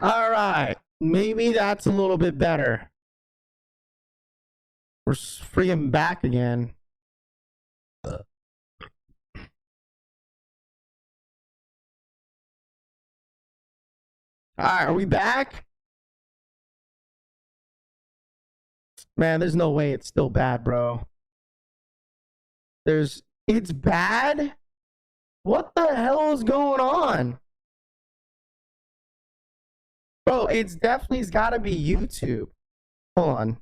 All right. Maybe that's a little bit better. We're freaking back again. All right, are we back? Man, there's no way it's still bad, bro. It's bad? What the hell is going on? Bro, it's gotta be YouTube. Hold on.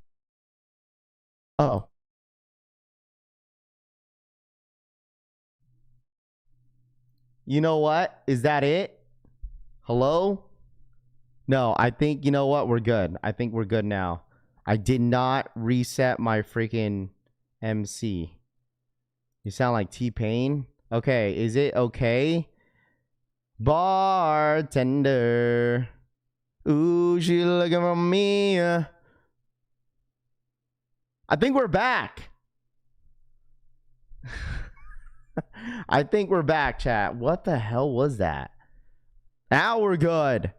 Oh. You know what? Is that it? Hello? No, I think, you know what? We're good. I think we're good now. I did not reset my freaking MC. You sound like T-Pain. Okay, is it okay? Bartender. Ooh, she looking for me. I think we're back. I think we're back, chat. What the hell was that? Now we're good.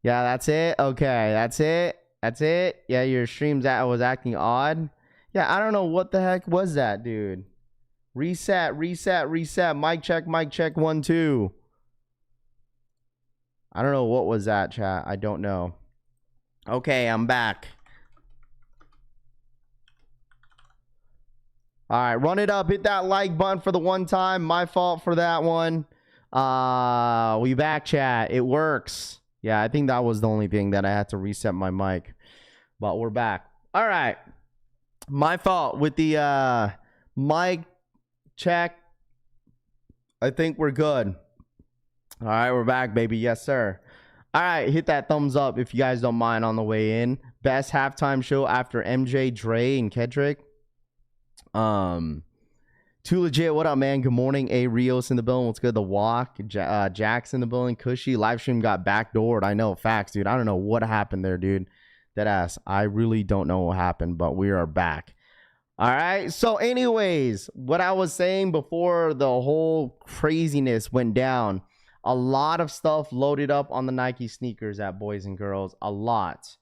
Yeah, that's it. Okay, that's it. That's it. Yeah, your stream's was acting odd. Yeah, I don't know what the heck was that, dude. Reset, reset, reset. Mic check, 1, 2. I don't know what was that, chat. I don't know. Okay, I'm back. All right, run it up. Hit that like button for the one time. My fault for that one. We back, chat. It works. Yeah, I think that was the only thing that I had to reset my mic. But we're back. All right. My fault with the mic check. I think we're good. All right, we're back, baby. Yes, sir. All right, hit that thumbs up if you guys don't mind on the way in. Best halftime show after MJ, Dre, and Kendrick. Too legit. What up, man? Good morning. A Rios in the building. What's good? The Walk. Jack's in the building. Cushy. Live stream got backdoored. I know. Facts, dude. I don't know what happened there, dude. Dead ass. I really don't know what happened, but we are back. All right. So anyways, what I was saying before the whole craziness went down, a lot of stuff loaded up on the Nike sneakers at Boys and Girls. A lot.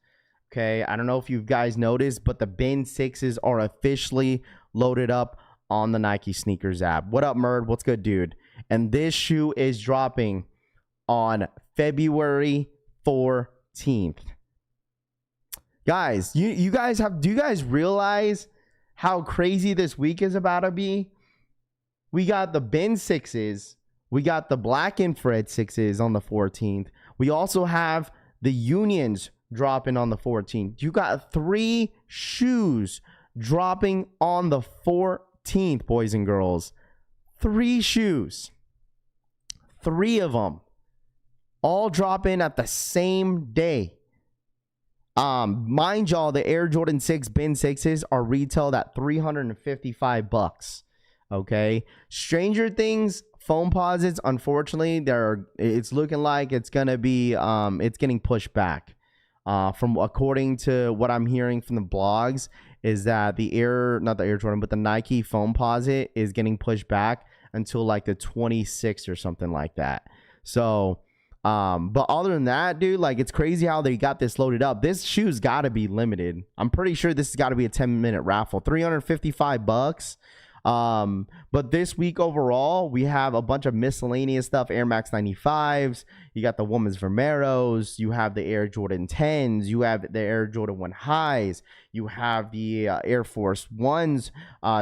Okay. I don't know if you guys noticed, but the bin 6s are officially loaded up on the Nike sneakers app. What up, Murd? What's good, dude? And this shoe is dropping on February 14th. Guys, do you guys realize how crazy this week is about to be? We got the bin 6s. We got the black infrared 6s on the 14th. We also have the unions dropping on the 14th. You got 3 shoes dropping on the 14th, boys and girls. 3 shoes. 3 of them. All dropping at the same day. Mind y'all, the Air Jordan 6 bin 6s are retailed at $355. Okay. Stranger Things foam posits, unfortunately, it's looking like it's gonna be it's getting pushed back. From according to what I'm hearing from the blogs, is that the not the Air Jordan, but the Nike foam posit is getting pushed back until like the 26th or something like that. So but other than that, dude, like, it's crazy how they got this loaded up. This shoe's got to be limited. I'm pretty sure this has got to be a 10-minute raffle. $355. But this week overall, we have a bunch of miscellaneous stuff. Air Max 95s. You got the women's Vomeros. You have the Air Jordan 10s. You have the Air Jordan 1 highs. You have the Air Force 1s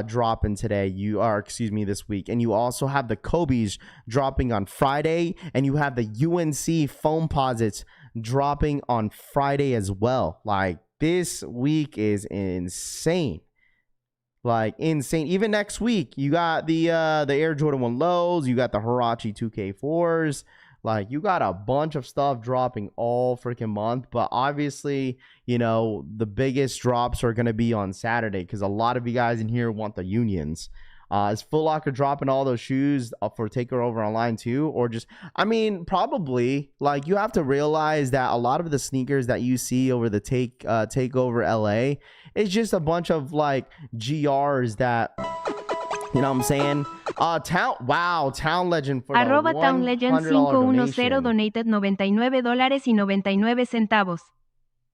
dropping today. This week. And you also have the Kobe's dropping on Friday. And you have the UNC foam posits dropping on Friday as well. Like, this week is insane. Like, insane. Even next week, you got the Air Jordan 1 lows. You got the Huarache 2K4s. Like, you got a bunch of stuff dropping all freaking month. But obviously, you know, the biggest drops are going to be on Saturday, because a lot of you guys in here want the unions. Is Foot Locker dropping all those shoes for Takeover Online too? Or just, I mean, probably. Like, you have to realize that a lot of the sneakers that you see over the Takeover LA is just a bunch of like GRs that, you know what I'm saying, Town Legend for the Arroba Town Legend $100 510 donation. donated $99.99.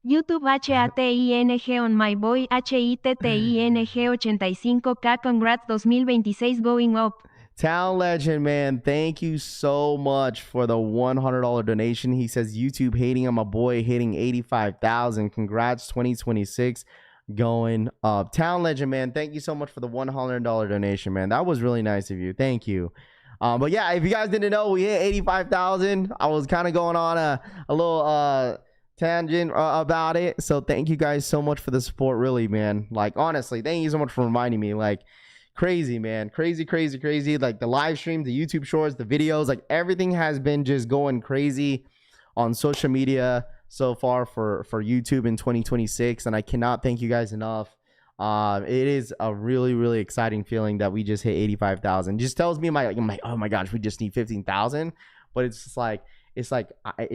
YouTube HATING on my boy HITTING 85K congrats 2026 going up. Town Legend, man, thank you so much for the $100 donation. He says YouTube hating on my boy, hitting 85,000. Congrats, 2026 going up. Town Legend, man, thank you so much for the $100 donation, man. That was really nice of you. Thank you. But yeah, if you guys didn't know, we hit 85,000. I was kind of going on a little tangent about it. So thank you guys so much for the support, really, man. Like, honestly, thank you so much for reminding me. Like, crazy, man. Crazy. Like the live stream, the YouTube shorts, the videos, like everything has been just going crazy on social media so far for YouTube in 2026. And I cannot thank you guys enough. It is a really exciting feeling that we just hit 85,000. Just tells me I'm like, oh my gosh, we just need 15,000. But it's just like, it's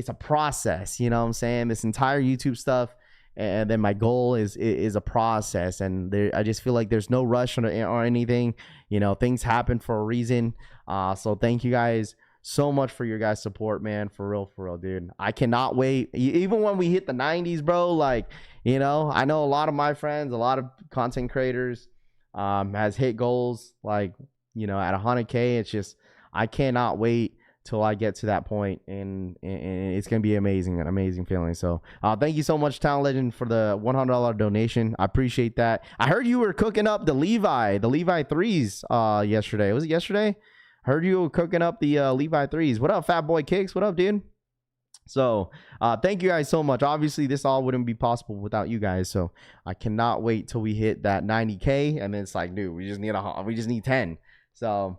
a process, you know what I'm saying? This entire YouTube stuff. And then my goal is a process, and I just feel like there's no rush or anything. You know, things happen for a reason. So thank you guys so much for your guys' support, man. For real, dude. I cannot wait. Even when we hit the 90s, bro. Like, you know, I know a lot of my friends, a lot of content creators, has hit goals like, you know, at 100K. It's just, I cannot wait till I get to that point, and it's gonna be an amazing feeling. So thank you so much, Town Legend, for the $100 donation. I appreciate that. I heard you were cooking up the Levi 3s yesterday. Was it yesterday? Heard you were cooking up the Levi 3s. What up, Fat Boy Kicks? What up, dude? So thank you guys so much. Obviously this all wouldn't be possible without you guys, so I cannot wait till we hit that 90K, and then it's like, dude, we just need 10. So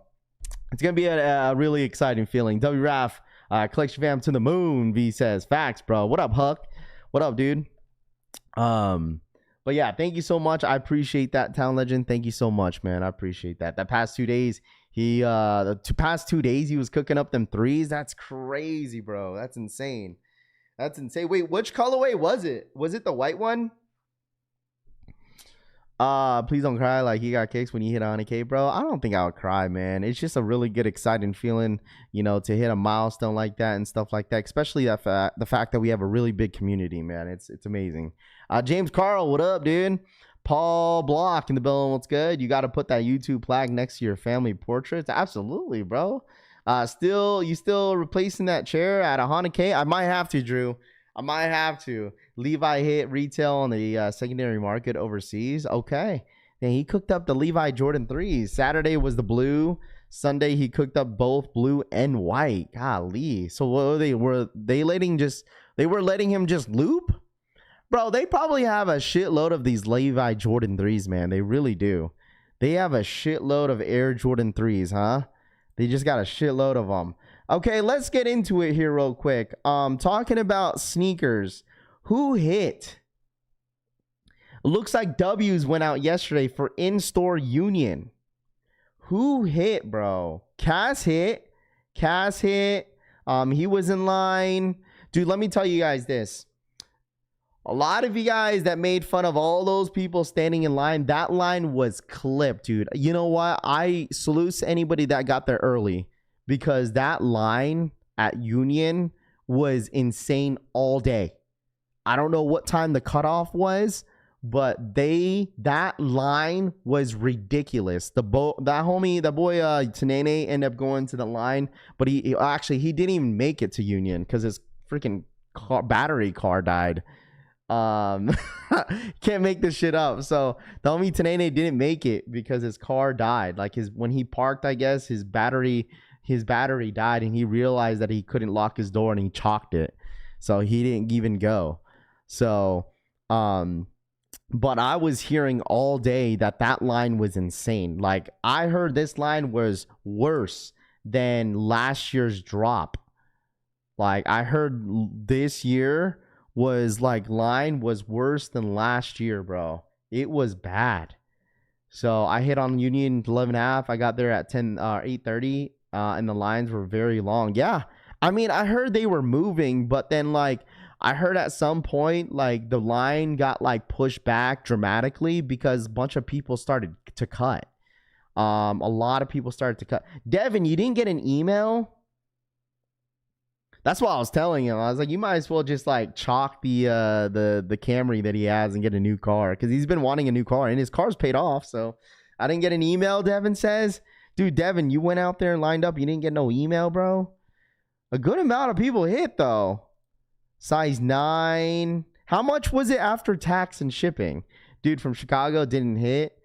it's going to be a really exciting feeling. WRAF, collection fam to the moon, V says. Facts, bro. What up, Huck? What up, dude? But yeah, thank you so much. I appreciate that, Town Legend. Thank you so much, man. I appreciate that. That past 2 days, he was cooking up them 3s. That's crazy, bro. That's insane. Wait, which colorway was it? Was it the white one? Please don't cry like he got kicks when you hit 100K, bro. I don't think I would cry, man. It's just a really good, exciting feeling, you know, to hit a milestone like that and stuff like that. Especially the fact that we have a really big community, man. It's amazing. James Carl, what up, dude? Paul Block in the building. What's good? You got to put that YouTube flag next to your family portraits. Absolutely, bro. You still replacing that chair at 100K? I might have to, Drew. I might have to. Levi hit retail on the secondary market overseas. Okay. Then he cooked up the Levi Jordan 3s. Saturday was the blue. Sunday he cooked up both blue and white. Golly. So what were they letting him just loop? Bro, they probably have a shitload of these Levi Jordan 3s, man. They really do. They have a shitload of Air Jordan 3s, huh? They just got a shitload of them. Okay, let's get into it here real quick. Talking about sneakers. Who hit? Looks like W's went out yesterday for in-store Union. Who hit, bro? Cass hit. He was in line. Dude, let me tell you guys this. A lot of you guys that made fun of all those people standing in line, that line was clipped, dude. You know what? I salute to anybody that got there early, because that line at Union was insane all day. I don't know what time the cutoff was, but that line was ridiculous. That boy Tanene ended up going to the line, but he didn't even make it to Union because his freaking battery car died. Can't make this shit up. So the homie Tanene didn't make it because his car died. Like when he parked, I guess his battery died, and he realized that he couldn't lock his door, and he chalked it, so he didn't even go. So but I was hearing all day that line was insane. Like, I heard this line was worse than last year's drop. Like, I heard this year line was worse than last year, bro. It was bad. So I hit on Union 11.5. I got there at 8:30. And the lines were very long. Yeah. I mean, I heard they were moving, but then I heard at some point, the line got pushed back dramatically because a bunch of people started to cut. A lot of people started to cut. Devin, you didn't get an email? That's what I was telling him. I was like, you might as well just like chalk the Camry that he has and get a new car, because he's been wanting a new car and his car's paid off. So I didn't get an email, Devin says. Dude, Devin, you went out there and lined up. You didn't get no email, bro. A good amount of people hit, though. Size 9. How much was it after tax and shipping? Dude from Chicago didn't hit.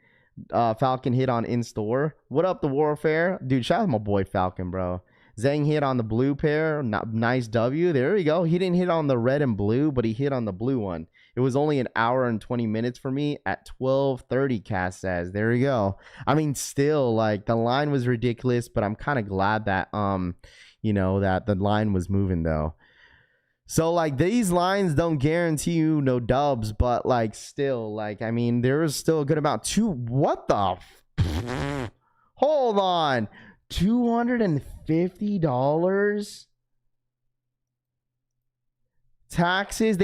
Falcon hit on in-store. What up, the Warfare? Dude, shout out to my boy Falcon, bro. Zhang hit on the blue pair. Nice W. There we go. He didn't hit on the red and blue, but he hit on the blue one. It was only an hour and 20 minutes for me at 12:30, Cass says. There we go. I mean, still, like, the line was ridiculous, but I'm kind of glad that, that the line was moving, though. So, like, these lines don't guarantee you no dubs, but, like, still, like, I mean, there is still a good amount. What the? Hold on. $250? Taxes,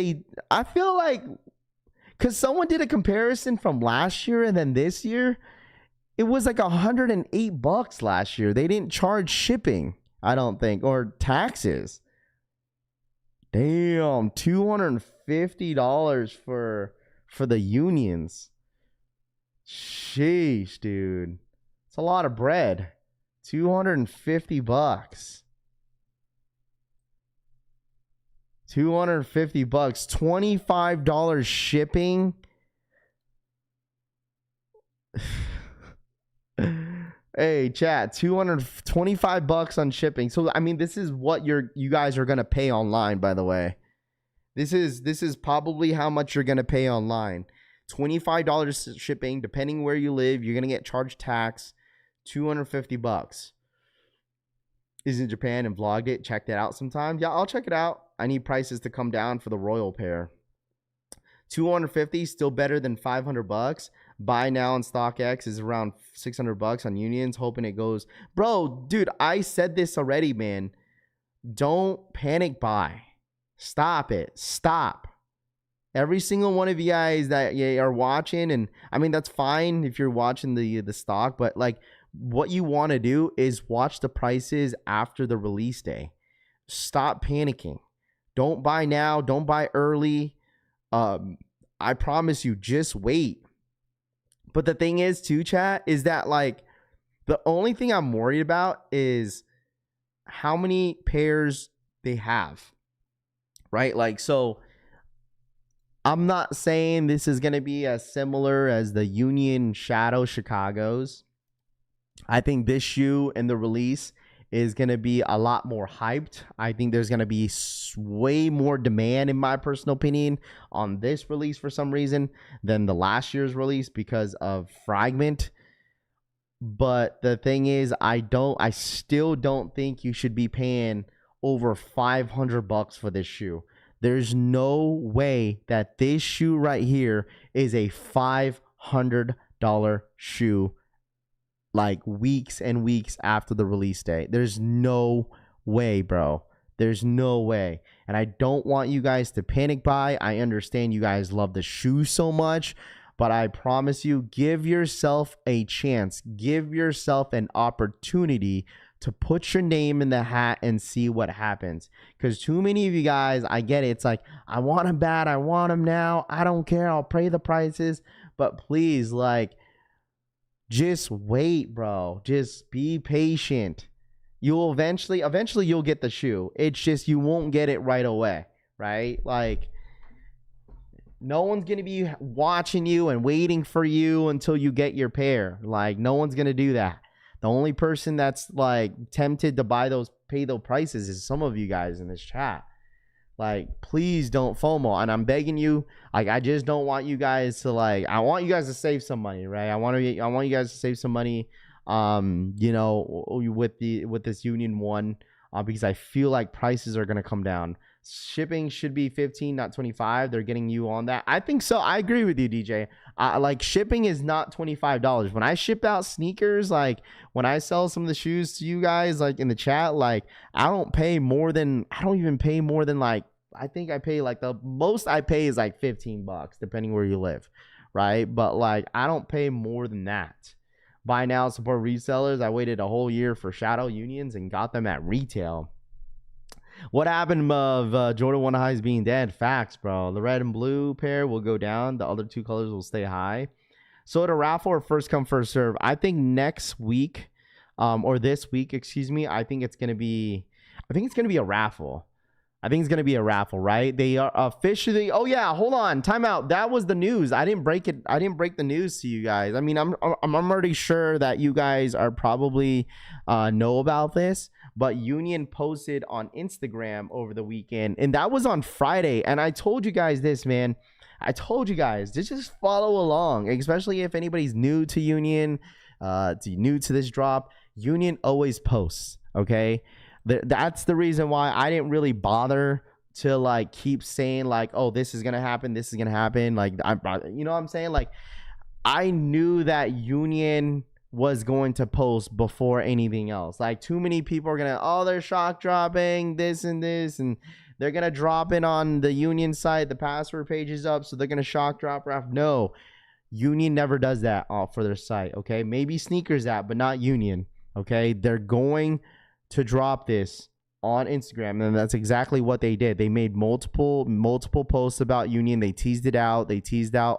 I feel like, because someone did a comparison from last year and then this year, it was like $108 last year. They didn't charge shipping, I don't think, or taxes. Damn, $250 for the unions. Sheesh, dude. It's a lot of bread. $250. $250. $25 shipping. Hey, chat, $225 on shipping. So I mean, this is what you guys are gonna pay online, by the way. This is probably how much you're gonna pay online. $25 shipping, depending where you live, you're gonna get charged tax. $250. Is in Japan and vlogged it. Checked it out sometime. Yeah, I'll check it out. I need prices to come down for the Royal pair. $250, still better than $500. Buy now on StockX is around $600 on unions. Hoping it goes. Bro, dude, I said this already, man. Don't panic buy. Stop it. Stop. Every single one of you guys that are watching, and I mean, that's fine if you're watching the stock, but like, what you want to do is watch the prices after the release day. Stop panicking. Don't buy now. Don't buy early. I promise you, just wait. But the thing is, too, chat, is that like the only thing I'm worried about is how many pairs they have, right? Like, so I'm not saying this is going to be as similar as the Union Shadow Chicago's. I think this shoe and the release is going to be a lot more hyped. I think there's going to be way more demand, in my personal opinion, on this release for some reason than the last year's release because of Fragment. But the thing is, I still don't think you should be paying over $500 for this shoe. There's no way that this shoe right here is a $500 shoe like weeks and weeks after the release date. There's no way, bro. There's no way. And I don't want you guys to panic buy. I understand you guys love the shoe so much, but I promise you, give yourself a chance. Give yourself an opportunity to put your name in the hat and see what happens. Because too many of you guys, I get it. It's like, I want them bad. I want them now. I don't care. I'll pay the prices. But please, like, just wait, bro. Just be patient. You'll eventually you'll get the shoe. It's just you won't get it right away, right? Like, no one's going to be watching you and waiting for you until you get your pair. Like, no one's going to do that. The only person that's like tempted to pay those prices is some of you guys in this chat. Like, please don't FOMO. And I'm begging you, like, I just don't want you guys to, like, I want you guys to save some money, right? I want you guys to save some money, with this Union one, because I feel like prices are going to come down. Shipping should be 15, not 25. They're getting you on that. I think so. I agree with you, DJ. Like, shipping is not $25. When I ship out sneakers, like when I sell some of the shoes to you guys, like in the chat, like I don't even pay more than like, I think I pay like the most I pay is like $15, depending where you live, right? But like, I don't pay more than that. Buy now, support resellers. I waited a whole year for shadow unions and got them at retail. What happened of Jordan 1 highs being dead? Facts, bro. The red and blue pair will go down. The other two colors will stay high. So to raffle or first come first serve, I think next week, or this week, excuse me, I think it's gonna be a raffle. I think it's gonna be a raffle, right? They are officially. Oh yeah, hold on, time out. That was the news. I didn't break it. I didn't break the news to you guys. I mean, I'm already sure that you guys are probably know about this. But Union posted on Instagram over the weekend, and that was on Friday. And I told you guys this, man. I told you guys to just follow along, especially if anybody's new to Union, new to this drop. Union always posts, okay? That's the reason why I didn't really bother to like keep saying like, oh, this is gonna happen, this is gonna happen. Like, you know what I'm saying? Like, I knew that Union was going to post before anything else. Like, too many people are gonna, oh, they're shock dropping this and this, and they're gonna drop it on the Union site. The password page is up, so they're gonna shock drop raff. No, Union never does that for their site. Okay, maybe Sneakers app, but not Union. Okay, they're going to drop this on Instagram, and that's exactly what they did. They made multiple posts about Union. They teased it out.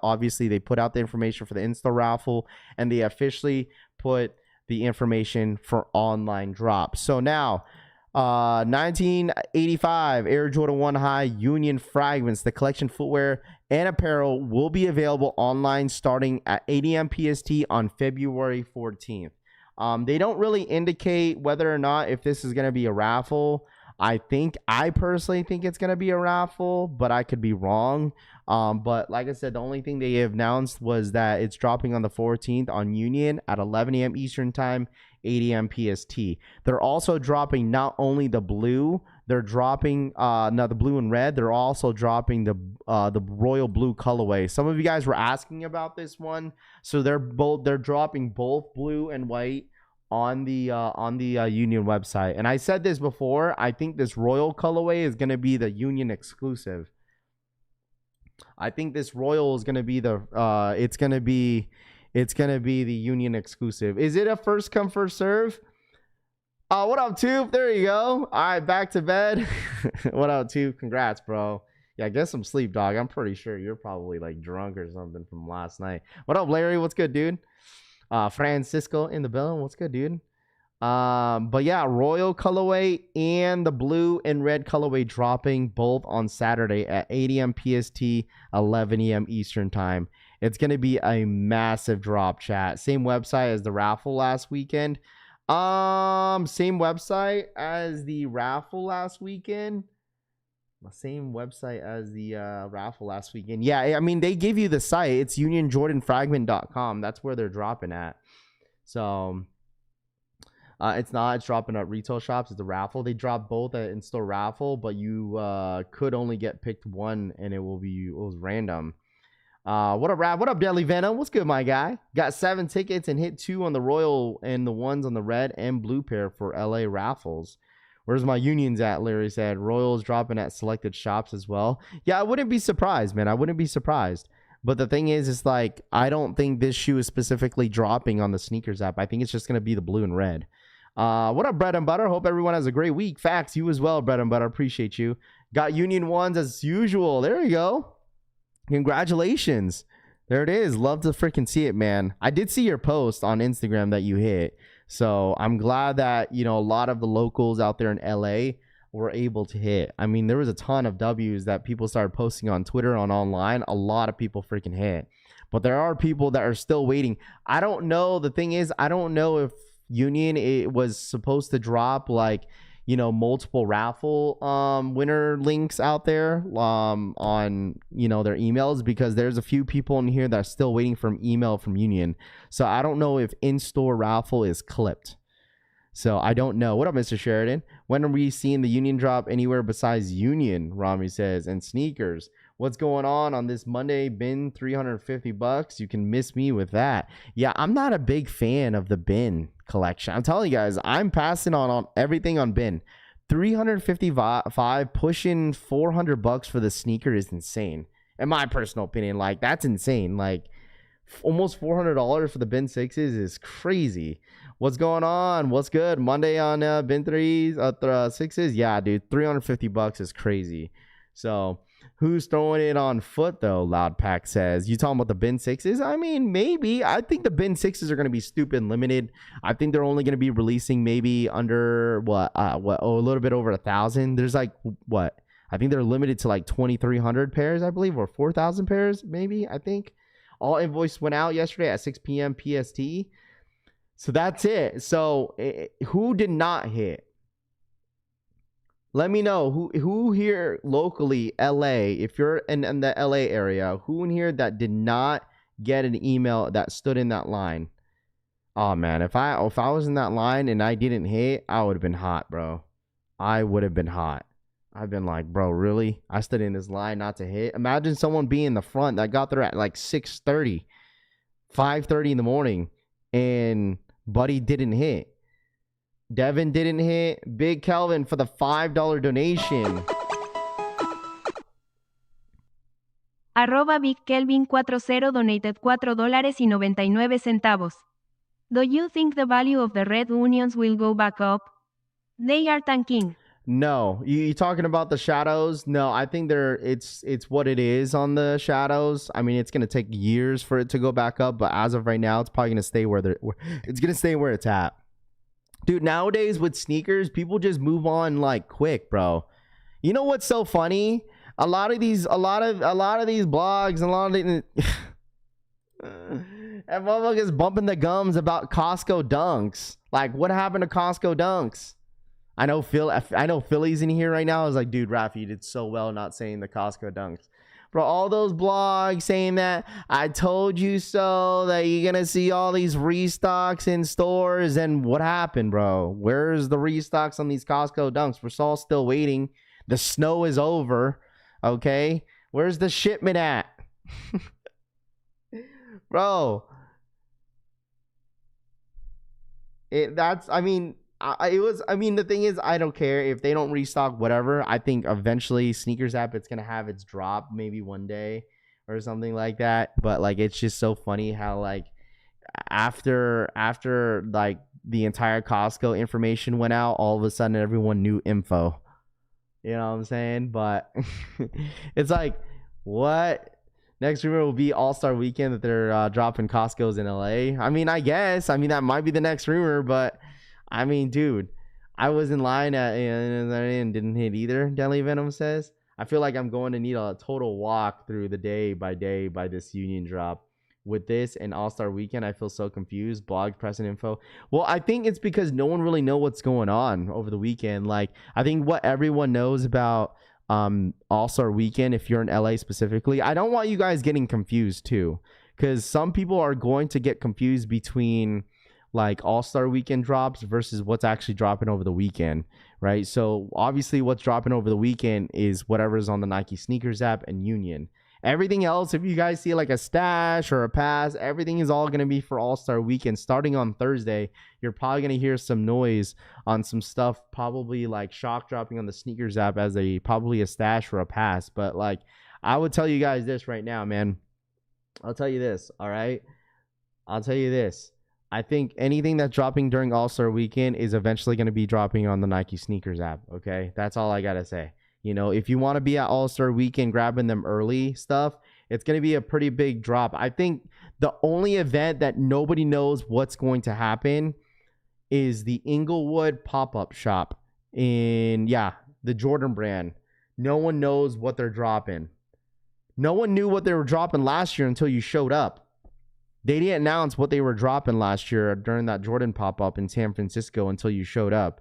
Obviously, they put out the information for the install raffle, and they officially put the information for online drop. So now, 1985 Air Jordan 1 High Union Fragments, the collection footwear and apparel will be available online starting at 8 a.m. PST on February 14th. They don't really indicate whether or not if this is going to be a raffle. I personally think it's going to be a raffle, but I could be wrong. But like I said, the only thing they announced was that it's dropping on the 14th on Union at 11 a.m. Eastern Time, 8 a.m. PST. They're also dropping not only the blue, they're dropping now the blue and red. They're also dropping the royal blue colorway. Some of you guys were asking about this one, so they're dropping both blue and white on the Union website. And I said this before, I think this royal colorway is going to be the Union exclusive. I think this royal is going to be it's going to be the Union exclusive. Is it a first come first serve? What up, Tube? There you go. All right, back to bed. What up, Tube? Congrats, bro. Yeah, get some sleep, dog. I'm pretty sure you're probably like drunk or something from last night. What up, Larry? What's good, dude? Francisco in the building. What's good, dude? But yeah, royal colorway and the blue and red colorway dropping both on Saturday at 8 a.m. PST, 11 a.m. Eastern Time. It's going to be a massive drop, chat. Same website as the raffle last weekend. Same website as the raffle last weekend. Same website as the raffle last weekend. Yeah, I mean, they give you the site. It's unionjordanfragment.com. That's where they're dropping at. So it's dropping at retail shops. It's a raffle. They drop both at in-store raffle, but you could only get picked one, and it was random. What up, Rap? What up, Deadly Venom? What's good, my guy? Got 7 tickets and hit 2 on the royal and the ones on the red and blue pair for LA raffles. Where's my unions at? Larry said. Royals dropping at selected shops as well. Yeah, I wouldn't be surprised, man. I wouldn't be surprised. But the thing is like, I don't think this shoe is specifically dropping on the sneakers app. I think it's just going to be the blue and red. What up, Bread and Butter? Hope everyone has a great week. Facts, you as well, Bread and Butter. Appreciate you. Got Union ones as usual. There you go. Congratulations. There it is. Love to freaking see it, man. I did see your post on Instagram that you hit. So I'm glad that, a lot of the locals out there in LA were able to hit. I mean, there was a ton of W's that people started posting on Twitter, on online. A lot of people freaking hit. But there are people that are still waiting. I don't know. The thing is, I don't know if Union it was supposed to drop multiple raffle winner links out there on their emails, because there's a few people in here that are still waiting for an email from Union. So I don't know if in-store raffle is clipped. So I don't know. What up, Mr. Sheridan? When are we seeing the Union drop anywhere besides Union? Rami says, and sneakers. What's going on this Monday? Bin $350. You can miss me with that. Yeah, I'm not a big fan of the bin collection. I'm telling you guys, I'm passing on everything on bin. $355 pushing $400 for the sneaker is insane. In my personal opinion, like, that's insane. Like, Almost $400 for the bin 6s is crazy. What's going on? What's good? Monday on bin 3s, 6s? Yeah, dude, $350 is crazy. So who's throwing it on foot though? Loud Pack says. You talking about the bin 6s? I mean, maybe. I think the bin 6s are going to be stupid limited. I think they're only going to be releasing maybe under a little bit over 1,000. There's like what? I think they're limited to like 2,300 pairs, I believe, or 4,000 pairs, maybe. I think all invoice went out yesterday at 6 p.m. PST. So that's it. So who did not hit? Let me know who here locally, LA, if you're in the LA area, who in here that did not get an email that stood in that line? Oh man, if I was in that line and I didn't hit, I would have been hot, bro. I would have been hot. I've been like, bro, really? I stood in this line not to hit. Imagine someone being in the front that got there at like 6:30, 5:30 in the morning, and Buddy didn't hit. Devin didn't hit. Big Kelvin for the $5 donation. Arroba Big Kelvin 40 donated $4.99. Do you think the value of the red onions will go back up? They are tanking. No, you talking about the shadows? No, I think it's what it is on the shadows. I mean, it's gonna take years for it to go back up, but as of right now, it's probably gonna stay where it's at. Dude, nowadays with sneakers, people just move on like quick, bro. You know what's so funny? A lot of these blogs and a lot of the and motherfuckers bumping the gums about Costco dunks. Like, what happened to Costco dunks? I know Philly's in here right now. I was like, dude, Rafi, you did so well not saying the Costco dunks. Bro, all those blogs saying that I told you so, that you're going to see all these restocks in stores. And what happened, bro? Where's the restocks on these Costco dunks? We're all still waiting. The snow is over. Okay? Where's the shipment at? Bro. The thing is, I don't care if they don't restock, whatever. I think eventually Sneakers app, it's going to have its drop maybe one day or something like that. But like, it's just so funny how like after like the entire Costco information went out, all of a sudden everyone knew info. You know what I'm saying? But it's like, what? Next rumor will be All-Star Weekend that they're dropping Costco's in LA. I mean, I guess. I mean, that might be the next rumor, but I mean, dude, I was in line and didn't hit either, Deli Venom says. I feel like I'm going to need a total walk through the day by this Union drop. With this and All-Star Weekend, I feel so confused. Blog, press, and info. Well, I think it's because no one really knows what's going on over the weekend. Like, I think what everyone knows about All-Star Weekend, if you're in LA specifically, I don't want you guys getting confused too, because some people are going to get confused between like All-Star Weekend drops versus what's actually dropping over the weekend, right? So obviously what's dropping over the weekend is whatever's on the Nike Sneakers app and Union. Everything else, if you guys see like a stash or a pass, everything is all going to be for All-Star Weekend. Starting on Thursday, you're probably going to hear some noise on some stuff, probably like shock dropping on the Sneakers app as probably a stash or a pass. But like, I would tell you guys this right now, man. I'll tell you this, all right? I'll tell you this. I think anything that's dropping during All-Star Weekend is eventually going to be dropping on the Nike Sneakers app, okay? That's all I got to say. You know, if you want to be at All-Star Weekend grabbing them early stuff, it's going to be a pretty big drop. I think the only event that nobody knows what's going to happen is the Inglewood pop-up shop in, the Jordan brand. No one knows what they're dropping. No one knew what they were dropping last year until you showed up. They didn't announce what they were dropping last year during that Jordan pop-up in San Francisco until you showed up.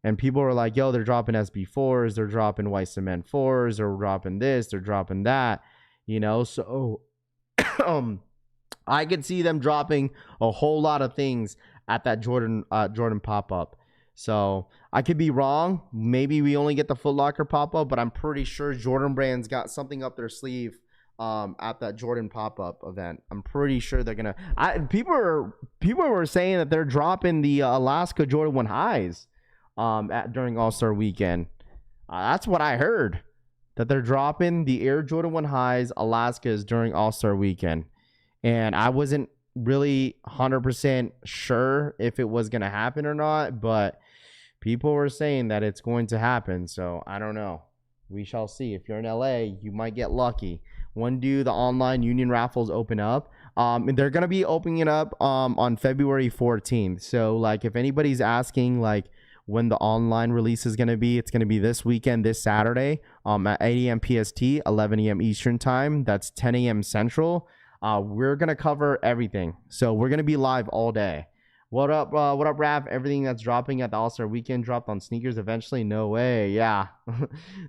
And people were like, yo, they're dropping SB4s, they're dropping white cement 4s, they're dropping this, they're dropping that, you know? So I could see them dropping a whole lot of things at that Jordan pop-up. So I could be wrong. Maybe we only get the Foot Locker pop-up, but I'm pretty sure Jordan Brand's got something up their sleeve at that Jordan pop-up event. I'm pretty sure they're gonna. People were saying that they're dropping the Alaska Jordan 1 highs during All-Star Weekend. That's what I heard, that they're dropping the Air Jordan 1 highs Alaskas during All-Star Weekend. and I wasn't really 100% sure if it was going to happen or not, but people were saying that it's going to happen. So I don't know. We shall see. If you're in LA, you might get lucky. When do the online union raffles open up? And they're gonna be opening it up on February 14th. So like, if anybody's asking like when the online release is gonna be, it's gonna be this weekend, this Saturday, at 8 a.m. PST, 11 a.m. Eastern time. That's 10 a.m. Central. We're gonna cover everything. So we're gonna be live all day. What up, Raph? Everything that's dropping at the All-Star Weekend dropped on sneakers eventually? No way. Yeah.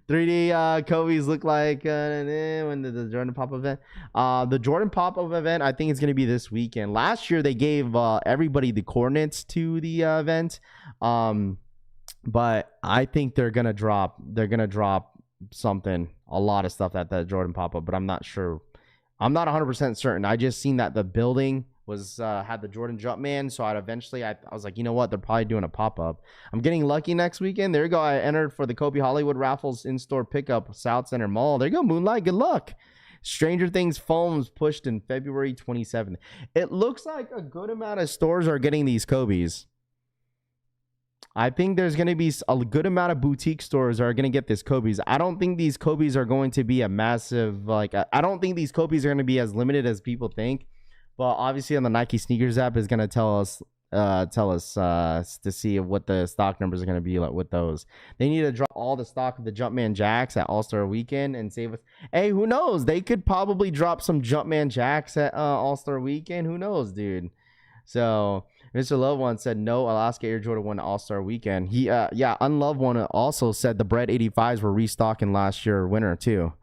3D Kobe's look like when the Jordan Pop-Up event. The Jordan Pop-Up event, I think it's going to be this weekend. Last year, they gave everybody the coordinates to the event. But I think they're going to drop something, a lot of stuff at the Jordan Pop-Up, but I'm not sure. I'm not 100% certain. I just seen that the building was had the Jordan Jumpman, so I was like, you know what, they're probably doing a pop-up. I'm getting lucky next weekend. There you go. I entered for the Kobe Hollywood raffles in-store pickup, South Center Mall. There you go, Moonlight. Good luck. Stranger Things foams pushed in February 27th. It looks like a good amount of stores are getting these Kobe's. I think there's going to be a good amount of boutique stores that are going to get this Kobe's. I don't think these Kobe's are going to be a massive, I don't think these Kobe's are going to be as limited as people think. But obviously on the Nike sneakers app is going to tell us to see what the stock numbers are going to be like with those. They need to drop all the stock of the Jumpman Jacks at All-Star Weekend and save us. Hey, who knows? They could probably drop some Jumpman Jacks at All-Star Weekend. Who knows, dude? So Mr. Love One said no Alaska Air Jordan 1 All-Star Weekend. He Unloved One also said the Bread 85s were restocking last year winter too.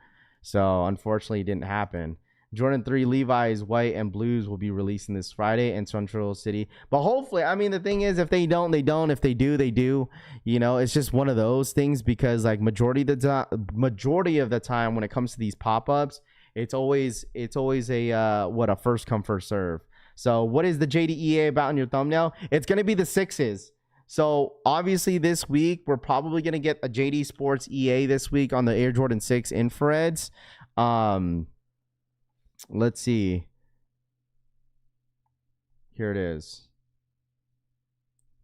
So unfortunately it didn't happen. Jordan 3 Levi's white and blues will be releasing this Friday in Central City. But hopefully, I mean, the thing is, if they don't, they don't. If they do, they do. You know, it's just one of those things because like majority of the time when it comes to these pop-ups, it's always a first come first serve. So what is the JDEA about in your thumbnail? It's going to be the sixes. So obviously this week, we're probably going to get a JD Sports EA this week on the Air Jordan 6 infrareds. Let's see. Here it is.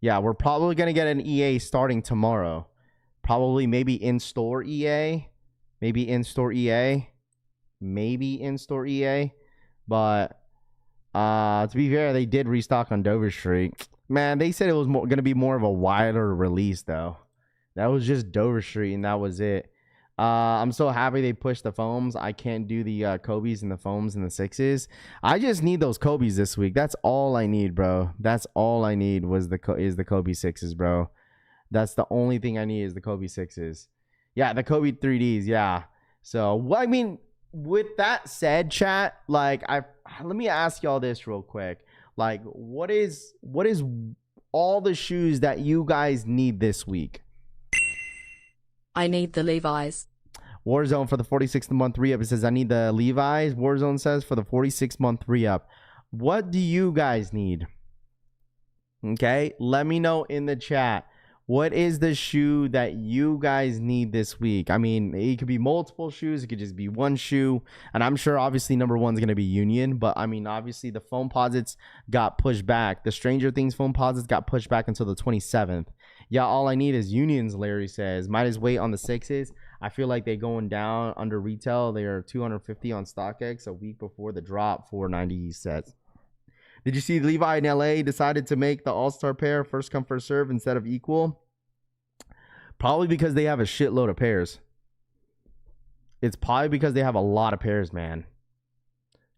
Yeah, we're probably going to get an EA starting tomorrow. Probably maybe in-store EA. Maybe in-store EA. But to be fair, they did restock on Dover Street. Man, they said it was going to be more of a wider release, though. That was just Dover Street, and that was it. I'm so happy they pushed the foams. I can't do the Kobe's and the foams and the sixes. I just need those Kobe's this week. That's all I need, bro. That's all I need is the Kobe sixes, bro. That's the only thing I need is the Kobe sixes. Yeah, the Kobe 3Ds. Yeah. So, I mean, with that said, chat, like, let me ask y'all this real quick. Like, what is all the shoes that you guys need this week? I need the Levi's. Warzone for the 46th month re-up. It says, I need the Levi's. Warzone says for the 46th month re-up. What do you guys need? Okay, let me know in the chat. What is the shoe that you guys need this week? I mean, it could be multiple shoes. It could just be one shoe. And I'm sure, obviously, number one's going to be Union. But, I mean, obviously, the foam posits got pushed back. The Stranger Things foam posits got pushed back until the 27th. Yeah, all I need is Unions, Larry says. Might as wait on the sixes. I feel like they're going down under retail. They are $250 on StockX a week before the drop. $490 sets. Did you see Levi in LA decided to make the all-star pair first come first serve instead of equal? Probably because they have a shitload of pairs. It's probably because they have a lot of pairs, man.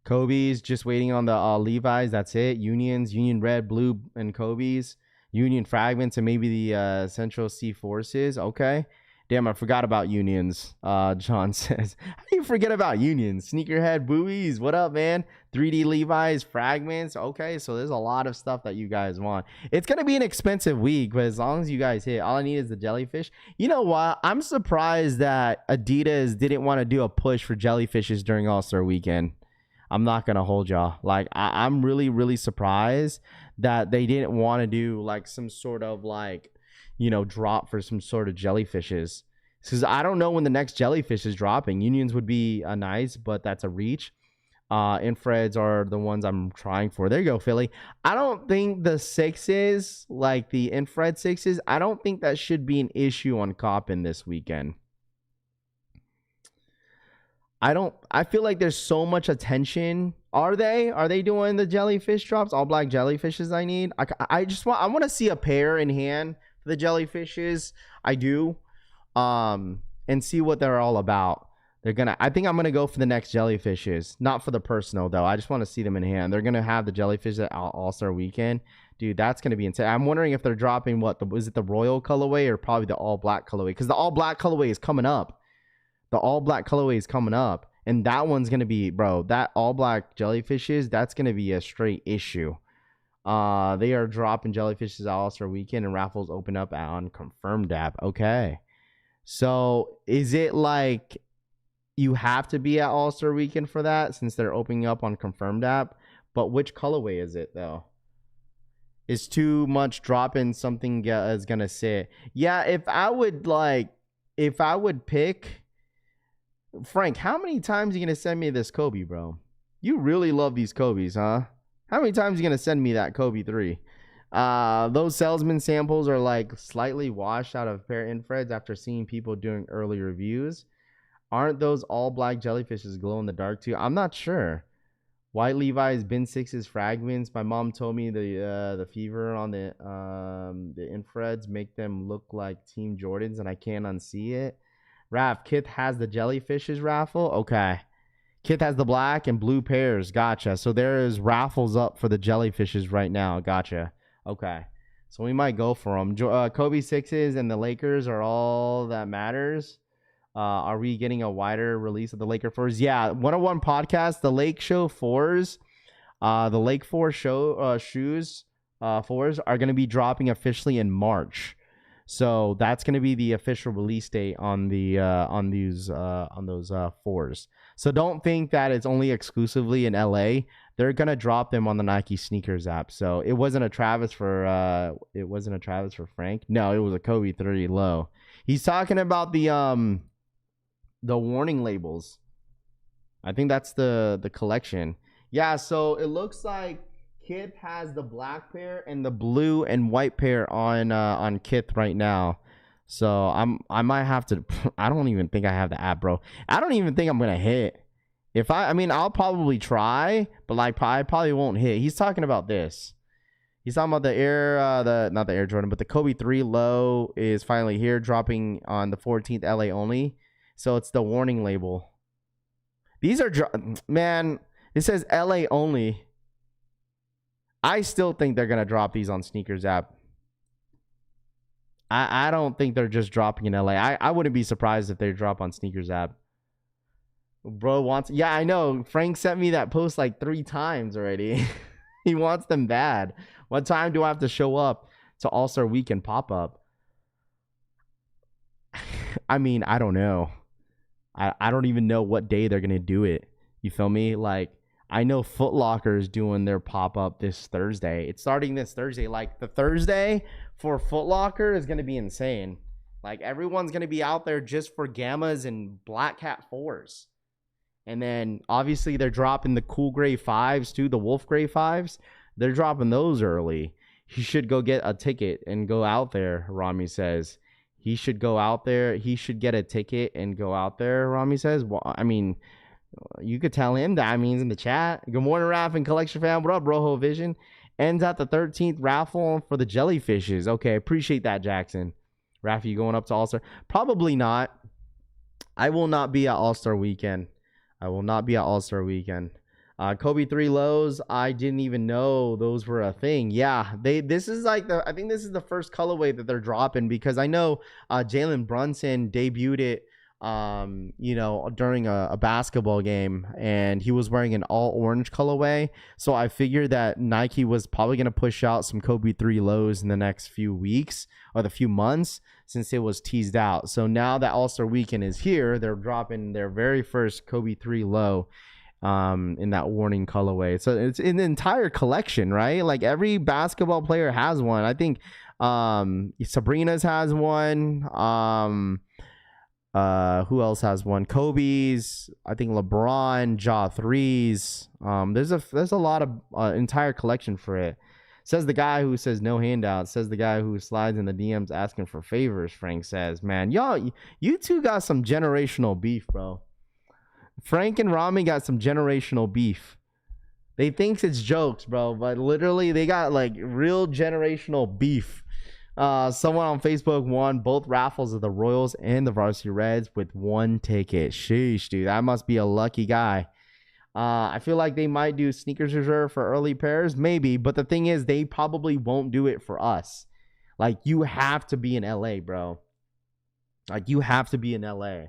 Kobe's just waiting on the Levi's. That's it. Unions, Union Red, Blue, and Kobe's. Union Fragments and maybe the Central Sea Forces. Okay. Damn, I forgot about Unions. John says, how do you forget about Unions? Sneakerhead Buoys. What up, man? 3D Levi's Fragments. Okay, so there's a lot of stuff that you guys want. It's going to be an expensive week, but as long as you guys hit, all I need is the jellyfish. You know what? I'm surprised that Adidas didn't want to do a push for jellyfishes during All-Star Weekend. I'm not going to hold y'all. Like, I'm really, really surprised that they didn't want to do like some sort of like, you know, drop for some sort of jellyfishes. Because I don't know when the next jellyfish is dropping. Unions would be nice, but that's a reach. Infrareds are the ones I'm trying for. There you go, Philly. I don't think the 6s, like the infrared 6s, I don't think that should be an issue on Coppin this weekend. I feel like there's so much attention. Are they doing the jellyfish drops? All black jellyfishes I need. I want to see a pair in hand for the jellyfishes. I do. And see what they're all about. I think I'm gonna go for the next jellyfishes, not for the personal though. I just want to see them in hand. They're gonna have the jellyfish at All-Star Weekend, dude. That's gonna be insane. I'm wondering if they're dropping is it the royal colorway or probably the all black colorway? Because the all black colorway is coming up. The all black colorway is coming up, and that one's gonna be, bro. That all black jellyfishes, that's gonna be a straight issue. They are dropping jellyfishes All-Star Weekend, and raffles open up on confirmed app. Okay, so is it like you have to be at All-Star Weekend for that since they're opening up on confirmed app? But which colorway is it though? Is too much dropping something is gonna sit? Yeah, if I would pick. Frank, how many times are you going to send me this Kobe, bro? You really love these Kobe's, huh? How many times are you going to send me that Kobe 3? Those salesman samples are like slightly washed out of pair infrareds after seeing people doing early reviews. Aren't those all black jellyfishes glow in the dark too? I'm not sure. White Levi's bin 6's fragments. My mom told me the fever on the infrareds make them look like Team Jordans, and I can't unsee it. Raph, Kith has the jellyfishes raffle. Okay. Kith has the black and blue pairs. Gotcha. So there is raffles up for the jellyfishes right now. Gotcha. Okay. So we might go for them. Kobe 6s and the Lakers are all that matters. Are we getting a wider release of the Laker 4s? Yeah. 101 podcast, the Lake Show 4s. The Lake 4 show shoes 4s are going to be dropping officially in March. So that's going to be the official release date on the on those 4s. So don't think that it's only exclusively in LA. They're going to drop them on the Nike sneakers app. So it wasn't a Travis for Frank. No, it was a Kobe 3 low. He's talking about the warning labels. I think that's the collection. Yeah, so it looks like Kith has the black pair and the blue and white pair on Kith right now. So I might have to. I don't even think I have the app, bro. I don't even think I'm gonna hit. I'll probably try, but like I probably won't hit. He's talking about this. He's talking about the Air, not the Air Jordan, but the Kobe 3 low is finally here, dropping on the 14th, LA only. So it's the warning label. These are man. It says LA only. I still think they're going to drop these on sneakers app. I don't think they're just dropping in LA. I wouldn't be surprised if they drop on sneakers app. Bro wants... Yeah, I know. Frank sent me that post like 3 times already. He wants them bad. What time do I have to show up to All-Star Weekend pop-up? I don't know. I don't even know what day they're going to do it. You feel me? Like... I know Foot Locker is doing their pop-up this Thursday. It's starting this Thursday. Like, the Thursday for Foot Locker is going to be insane. Like, everyone's going to be out there just for Gammas and Black Cat 4s. And then, obviously, they're dropping the Cool Gray 5s, too. The Wolf Gray 5s. They're dropping those early. He should go get a ticket and go out there, Rami says. He should go out there. He should get a ticket and go out there, Rami says. Well, you could tell him that means in the chat. Good morning, Raph and Collection Fam. What up, Rojo Vision? Ends at the 13th raffle for the jellyfishes. Okay, appreciate that, Jackson. Raph, you going up to All-Star? Probably not. I will not be at All-Star Weekend. Kobe 3 lows. I didn't even know those were a thing. Yeah, this is like I think this is the first colorway that they're dropping, because I know Jalen Brunson debuted it during a basketball game, and he was wearing an all orange colorway. So I figured that Nike was probably going to push out some Kobe 3 lows in the next few weeks or the few months, since it was teased out. So now that All-Star Weekend is here, they're dropping their very first Kobe 3 low in that warning colorway. So it's an entire collection, right? Like, every basketball player has one. I think Sabrina's has one. Who else has one? Kobe's, I think LeBron, Ja threes. There's a lot of entire collection for it. Says the guy who says no handouts. Says the guy who slides in the DMs asking for favors. Frank says, man, y'all, you two got some generational beef, bro. Frank and Rami got some generational beef. They think it's jokes, bro, but literally they got like real generational beef. Someone on Facebook won both raffles of the Royals and the Varsity Reds with one ticket. Sheesh, dude, that must be a lucky guy. I feel like they might do sneakers reserve for early pairs, maybe, but the thing is, they probably won't do it for us. Like, you have to be in LA, bro. Like, you have to be in LA.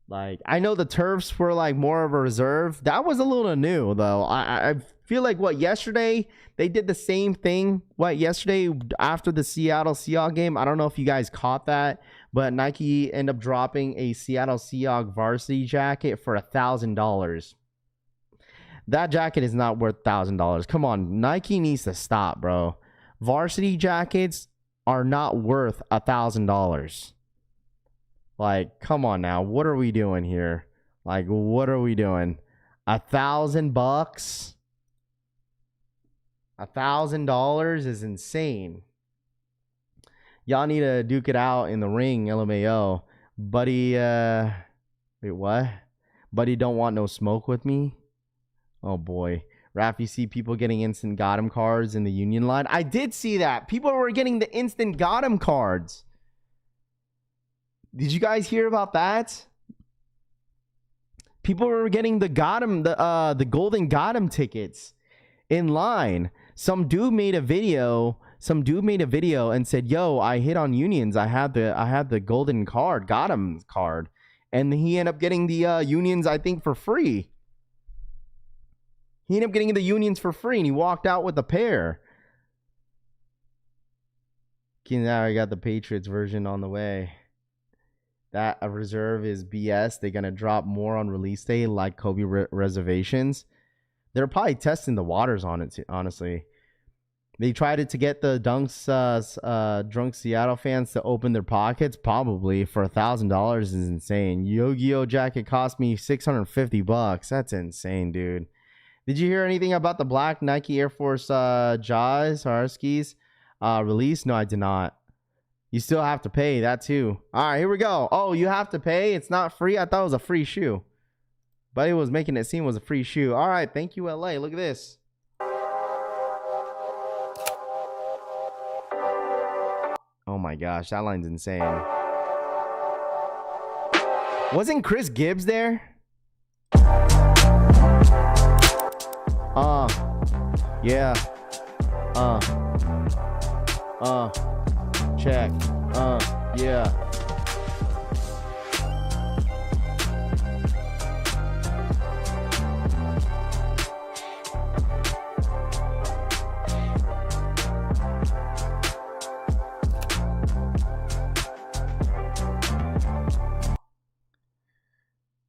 Like, I know the turfs were like more of a reserve. That was a little new, though. I feel like yesterday they did the same thing. Yesterday after the Seattle Seahawks game, I don't know if you guys caught that, but Nike ended up dropping a Seattle Seahawks varsity jacket for $1,000. That jacket is not worth $1,000. Come on, Nike needs to stop, bro. Varsity jackets are not worth $1,000. Like, come on now. What are we doing here? Like, what are we doing? $1,000? $1,000 is insane. Y'all need to duke it out in the ring, LMAO. Buddy, wait, what? Buddy don't want no smoke with me? Oh, boy. Raph, you see people getting instant got 'em cards in the Union line? I did see that. People were getting the instant got 'em cards. Did you guys hear about that? People were getting the golden got 'em tickets in line. Some dude made a video and said, "Yo, I hit on Unions. I had the golden card, got 'em card." And he ended up getting the Unions, I think, for free. He ended up getting the Unions for free, and he walked out with a pair. Okay, now I got the Patriots version on the way. That a reserve is BS. They're going to drop more on release day like Kobe reservations. They're probably testing the waters on it, honestly. They tried it to get the drunk Seattle fans to open their pockets, probably, for $1,000 is insane. Yu-Gi-Oh jacket cost me $650. That's insane, dude. Did you hear anything about the black Nike Air Force Jaws Harskis release? No, I did not. You still have to pay that too. All right, here we go. Oh, you have to pay? It's not free? I thought it was a free shoe. Buddy was making it seem it was a free shoe. All right, thank you, LA. Look at this. Oh my gosh, that line's insane. Wasn't Chris Gibbs there? Yeah. Check. Yeah.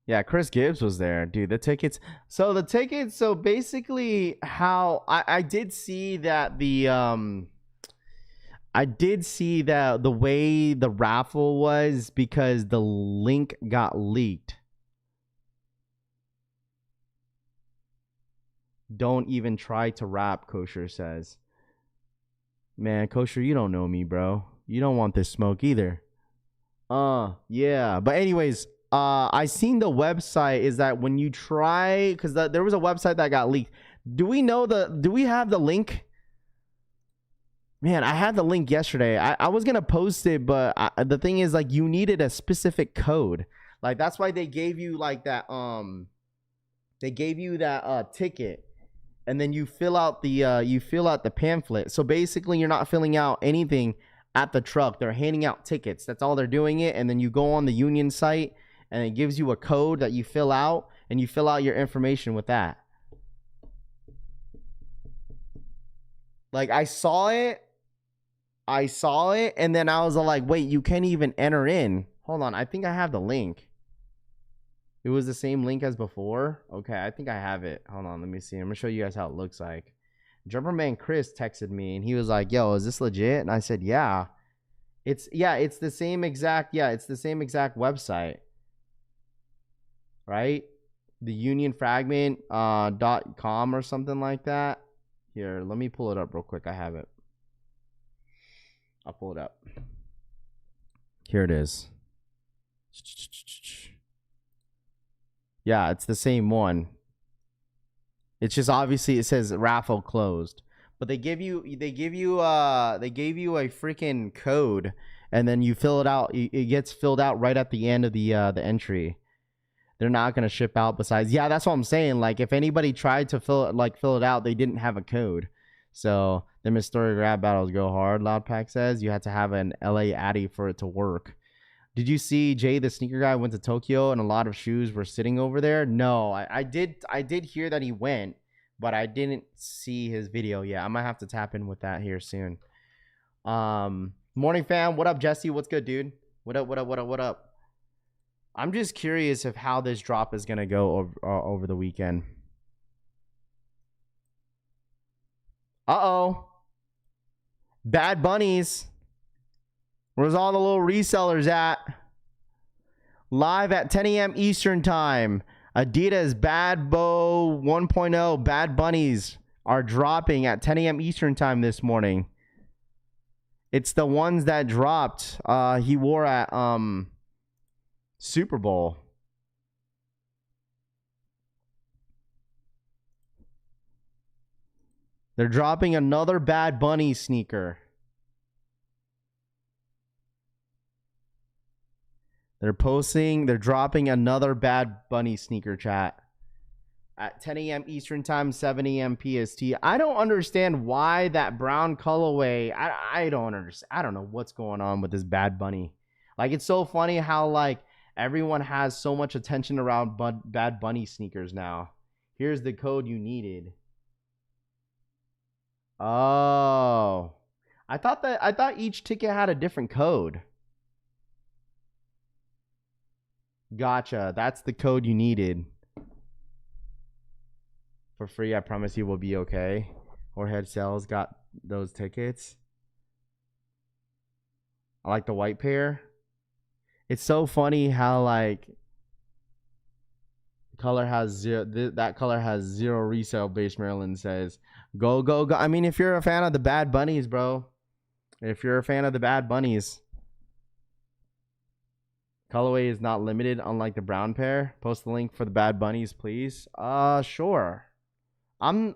Yeah, Chris Gibbs was there, dude. The tickets. So basically how I did see that the way the raffle was because the link got leaked. Don't even try to rap, Kosher says. Man, Kosher, you don't know me, bro. You don't want this smoke either. Yeah. But anyways, I seen the website is that when you try, because there was a website that got leaked. Do we have the link? Man, I had the link yesterday. I was gonna post it, but the thing is, like, you needed a specific code. Like, that's why they gave you like that. They gave you that ticket, and then you fill out the pamphlet. So basically, you're not filling out anything at the truck. They're handing out tickets. That's all they're doing it. And then you go on the Union site, and it gives you a code that you fill out, and you fill out your information with that. Like, I saw it, and then I was like, wait, you can't even enter in. Hold on, I think I have the link. It was the same link as before. Okay, I think I have it. Hold on, let me see. I'm gonna show you guys how it looks like. Jumperman Chris texted me, and he was like, yo, is this legit? And I said, yeah. It's the same exact website, right? The Union Fragment .com or something like that. Here, let me pull it up real quick. I have it. I'll pull it up. Here it is. Yeah, it's the same one. It's just obviously it says raffle closed. But they gave you a freaking code, and then you fill it out. It gets filled out right at the end of the entry. They're not gonna ship out besides. Yeah, that's what I'm saying. Like if anybody tried to fill it out, they didn't have a code. So the mystery grab battles go hard. Loudpack says you had to have an LA Addy for it to work. Did you see Jay the sneaker guy went to Tokyo and a lot of shoes were sitting over there? No, I did hear that he went, but I didn't see his video yet. I might have to tap in with that here soon. Morning fam, what up Jesse? What's good, dude? What up? I'm just curious of how this drop is gonna go over the weekend. Uh-oh. Bad Bunnies. Where's all the little resellers at? Live at 10 a.m. Eastern time. Adidas Bad Bow 1.0 Bad Bunnies are dropping at 10 a.m. Eastern time this morning. It's the ones that dropped. He wore at Super Bowl. They're dropping another Bad Bunny sneaker. They're dropping another Bad Bunny sneaker, chat. At 10 a.m. Eastern time, 7 a.m. PST. I don't understand why that brown colorway. I don't understand. I don't know what's going on with this Bad Bunny. Like, it's so funny how, like, everyone has so much attention around Bad Bunny sneakers now. Here's the code you needed. Oh. I thought each ticket had a different code. Gotcha. That's the code you needed. For free, I promise you will be okay. Warhead Sales got those tickets. I like the white pair. It's so funny how, like, color has zero. That color has zero resale. Base Maryland says, "Go, go, go!" I mean, if you're a fan of the Bad Bunnies, bro. If you're a fan of the Bad Bunnies. Colorway is not limited, unlike the brown pair. Post the link for the Bad Bunnies, please. Sure. I'm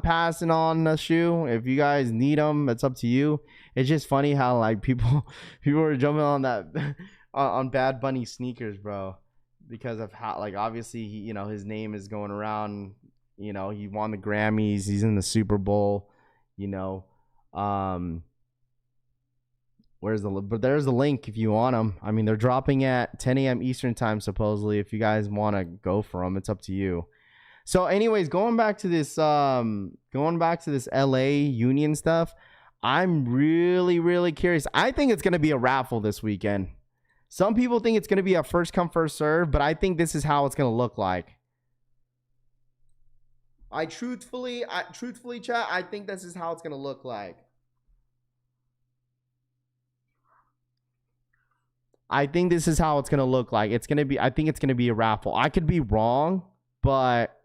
passing on the shoe. If you guys need them, it's up to you. It's just funny how, like, people are jumping on that on Bad Bunny sneakers, bro, because of how, like, obviously he, you know, his name is going around. You know, he won the Grammys. He's in the Super Bowl. You know, but there's the link if you want them. I mean, they're dropping at 10 a.m. Eastern time, supposedly. If you guys want to go for them, it's up to you. So anyways, going back to this LA Union stuff, I'm really, really curious. I think it's going to be a raffle this weekend. Some people think it's going to be a first come, first serve, but I think this is how it's going to look like. Truthfully, chat, I think this is how it's going to look like. I think this is how it's going to look like. I think it's going to be a raffle. I could be wrong, but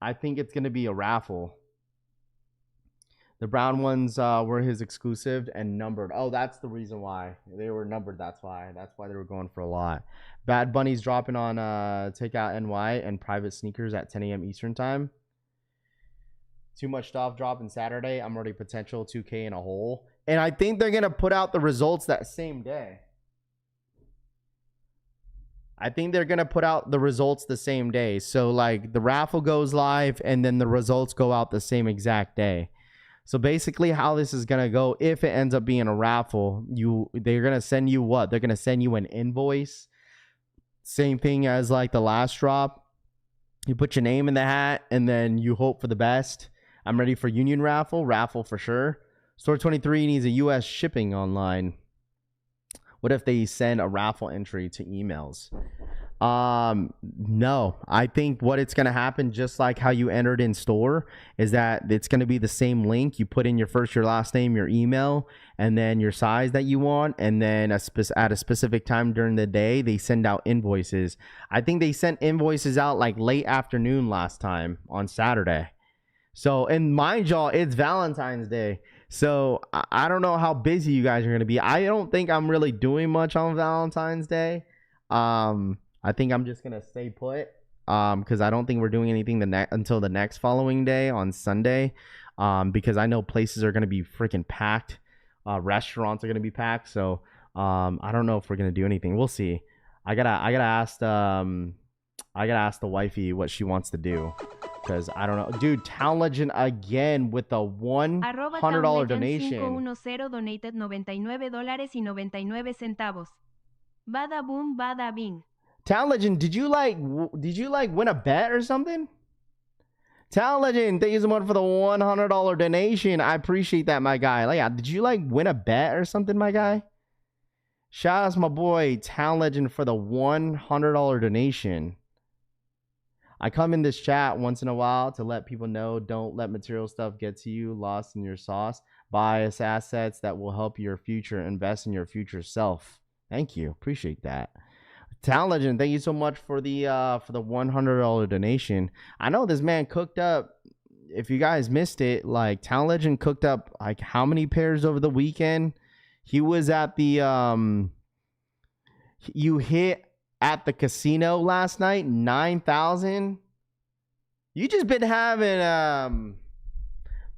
I think it's going to be a raffle. The brown ones were his exclusive and numbered. Oh, that's the reason why. They were numbered. That's why they were going for a lot. Bad Bunny's dropping on Takeout NY and private sneakers at 10 a.m. Eastern time. Too much stuff dropping Saturday. I'm already potential 2K in a hole. And I think they're going to put out the results that same day. I think they're going to put out the results the same day. So, like, the raffle goes live and then the results go out the same exact day. So, basically, how this is going to go, if it ends up being a raffle, they're going to send you what? They're going to send you an invoice. Same thing as, like, the last drop. You put your name in the hat and then you hope for the best. I'm ready for Union raffle for sure. Store 23 needs a U.S. shipping online. What if they send a raffle entry to emails? No, I think what it's going to happen, just like how you entered in store, is that it's going to be the same link. You put in your first, your last name, your email, and then your size that you want. And then at a specific time during the day, they send out invoices. I think they sent invoices out like late afternoon last time on Saturday. So, and mind y'all, it's Valentine's Day. So I don't know how busy you guys are going to be. I don't think I'm really doing much on Valentine's Day. I think I'm just gonna stay put, because I don't think we're doing anything until the next following day on Sunday, because I know places are gonna be freaking packed, restaurants are gonna be packed. So I don't know if we're gonna do anything. We'll see. I gotta ask the wifey what she wants to do, because I don't know, dude. Town Legend again with the $100 donation. 510 donated $99.99. Bada boom, bada bing. Town Legend, did you like win a bet or something? Town Legend, thank you so much for the $100 donation. I appreciate that, my guy. Like, did you like win a bet or something, my guy? Shout out to my boy Town Legend for the $100 donation. I come in this chat once in a while to let people know, don't let material stuff get to you, lost in your sauce. Buy us assets that will help your future, invest in your future self. Thank you, appreciate that. Town Legend, thank you so much for the $100 donation. I know this man cooked up, if you guys missed it, like Town Legend cooked up like how many pairs over the weekend? He was at the you hit at the casino last night, 9,000. You just been having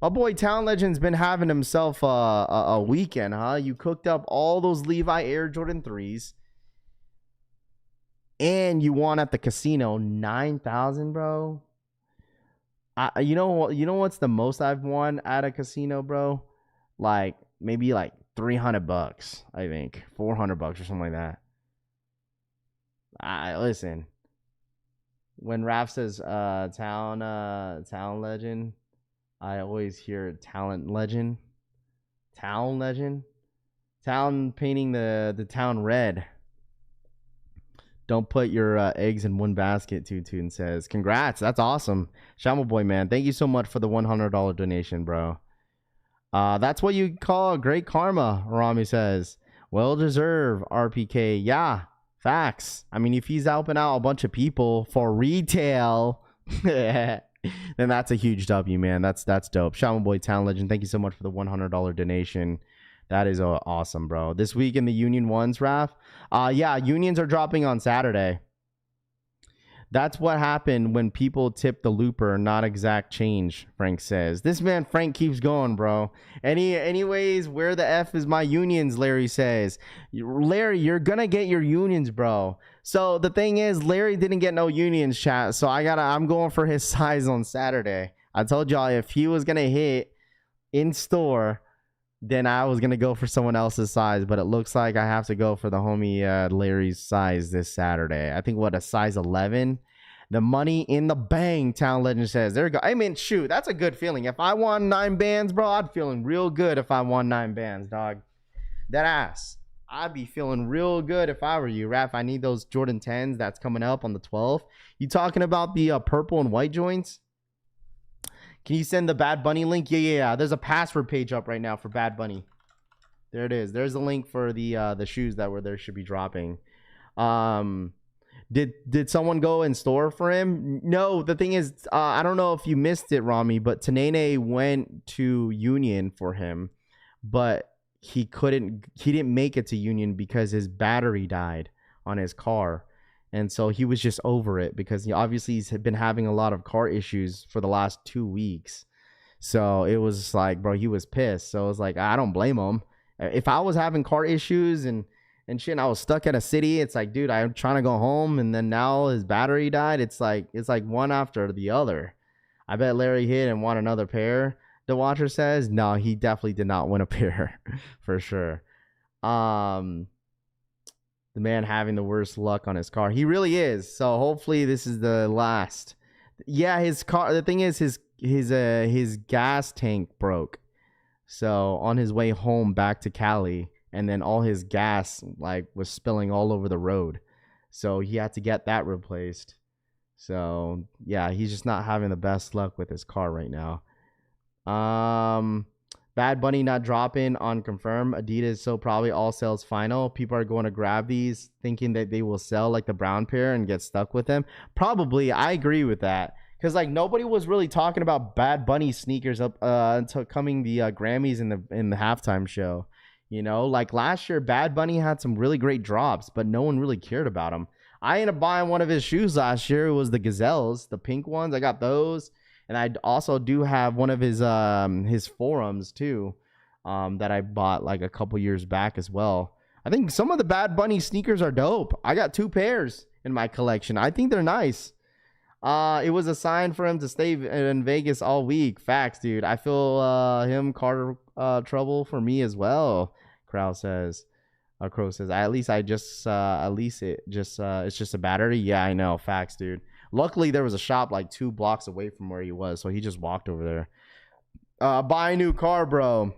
my boy Town Legend's been having himself a weekend, huh? You cooked up all those Levi Air Jordan 3s. And you won at the casino, 9,000, bro. You know what's the most I've won at a casino, bro? Like maybe like $300, I think, $400 or something like that. Listen. When Raph says town legend, I always hear talent legend. Town legend. Town painting the town red. Don't put your eggs in one basket, Tutun says. Congrats. That's awesome. Shama boy, man. Thank you so much for the $100 donation, bro. That's what you call great karma, Rami says. Well deserved, RPK. Yeah, facts. I mean, if he's helping out a bunch of people for retail, then that's a huge W, man. That's dope. Shama boy, Town Legend. Thank you so much for the $100 donation. That is awesome, bro. This week in the Union ones, Raph. Yeah, unions are dropping on Saturday. That's what happened when people tip the looper, not exact change, Frank says. This man, Frank, keeps going, bro. Anyways, where the F is my unions, Larry says. Larry, you're going to get your unions, bro. So the thing is, Larry didn't get no unions, chat. So I'm going for his size on Saturday. I told y'all if he was going to hit in store, then I was going to go for someone else's size, but it looks like I have to go for the homie Larry's size this Saturday. I think, a size 11? The money in the bank, Town Legend says. There you go. I mean, shoot, that's a good feeling. If I won 9 bands, bro, I'd feeling real good if I won 9 bands, dog. That ass. I'd be feeling real good if I were you, Raph. I need those Jordan 10s that's coming up on the 12th. You talking about the purple and white joints? Can you send the Bad Bunny link? Yeah. There's a password page up right now for Bad Bunny. There it is. There's a link for the shoes that should be dropping. Did someone go in store for him? No. The thing is, I don't know if you missed it, Rami, but Tanene went to Union for him, but he didn't make it to Union because his battery died on his car. And so he was just over it because he's been having a lot of car issues for the last 2 weeks. So it was like, bro, he was pissed. So it was like, I don't blame him. If I was having car issues and shit, and I was stuck at a city, it's like, dude, I'm trying to go home. And then now his battery died. It's like one after the other. I bet Larry hit and won another pair. The watcher says, no, he definitely did not win a pair for sure. The man having the worst luck on his car. He really is. So hopefully this is the last. Yeah, his car. The thing is, his gas tank broke. So on his way home back to Cali, and then all his gas was spilling all over the road. So he had to get that replaced. So yeah, he's just not having the best luck with his car right now. Bad Bunny not dropping on confirm. Adidas, so probably all sales final. People are going to grab these thinking that they will sell like the brown pair and get stuck with them. Probably. I agree with that. Because like nobody was really talking about Bad Bunny sneakers up until coming the Grammys in the halftime show. You know, like last year, Bad Bunny had some really great drops, but no one really cared about him. I ended up buying one of his shoes last year. It was the Gazelles, the pink ones. I got those. And I also do have one of his forums too, that I bought like a couple years back as well. I think some of the Bad Bunny sneakers are dope. I got 2 pairs in my collection. I think they're nice. It was a sign for him to stay in Vegas all week. Facts, dude. I feel him car trouble for me as well. Crow says. It's just a battery. Yeah, I know. Facts, dude. Luckily, there was a shop like 2 blocks away from where he was, so he just walked over there. Buy a new car, bro.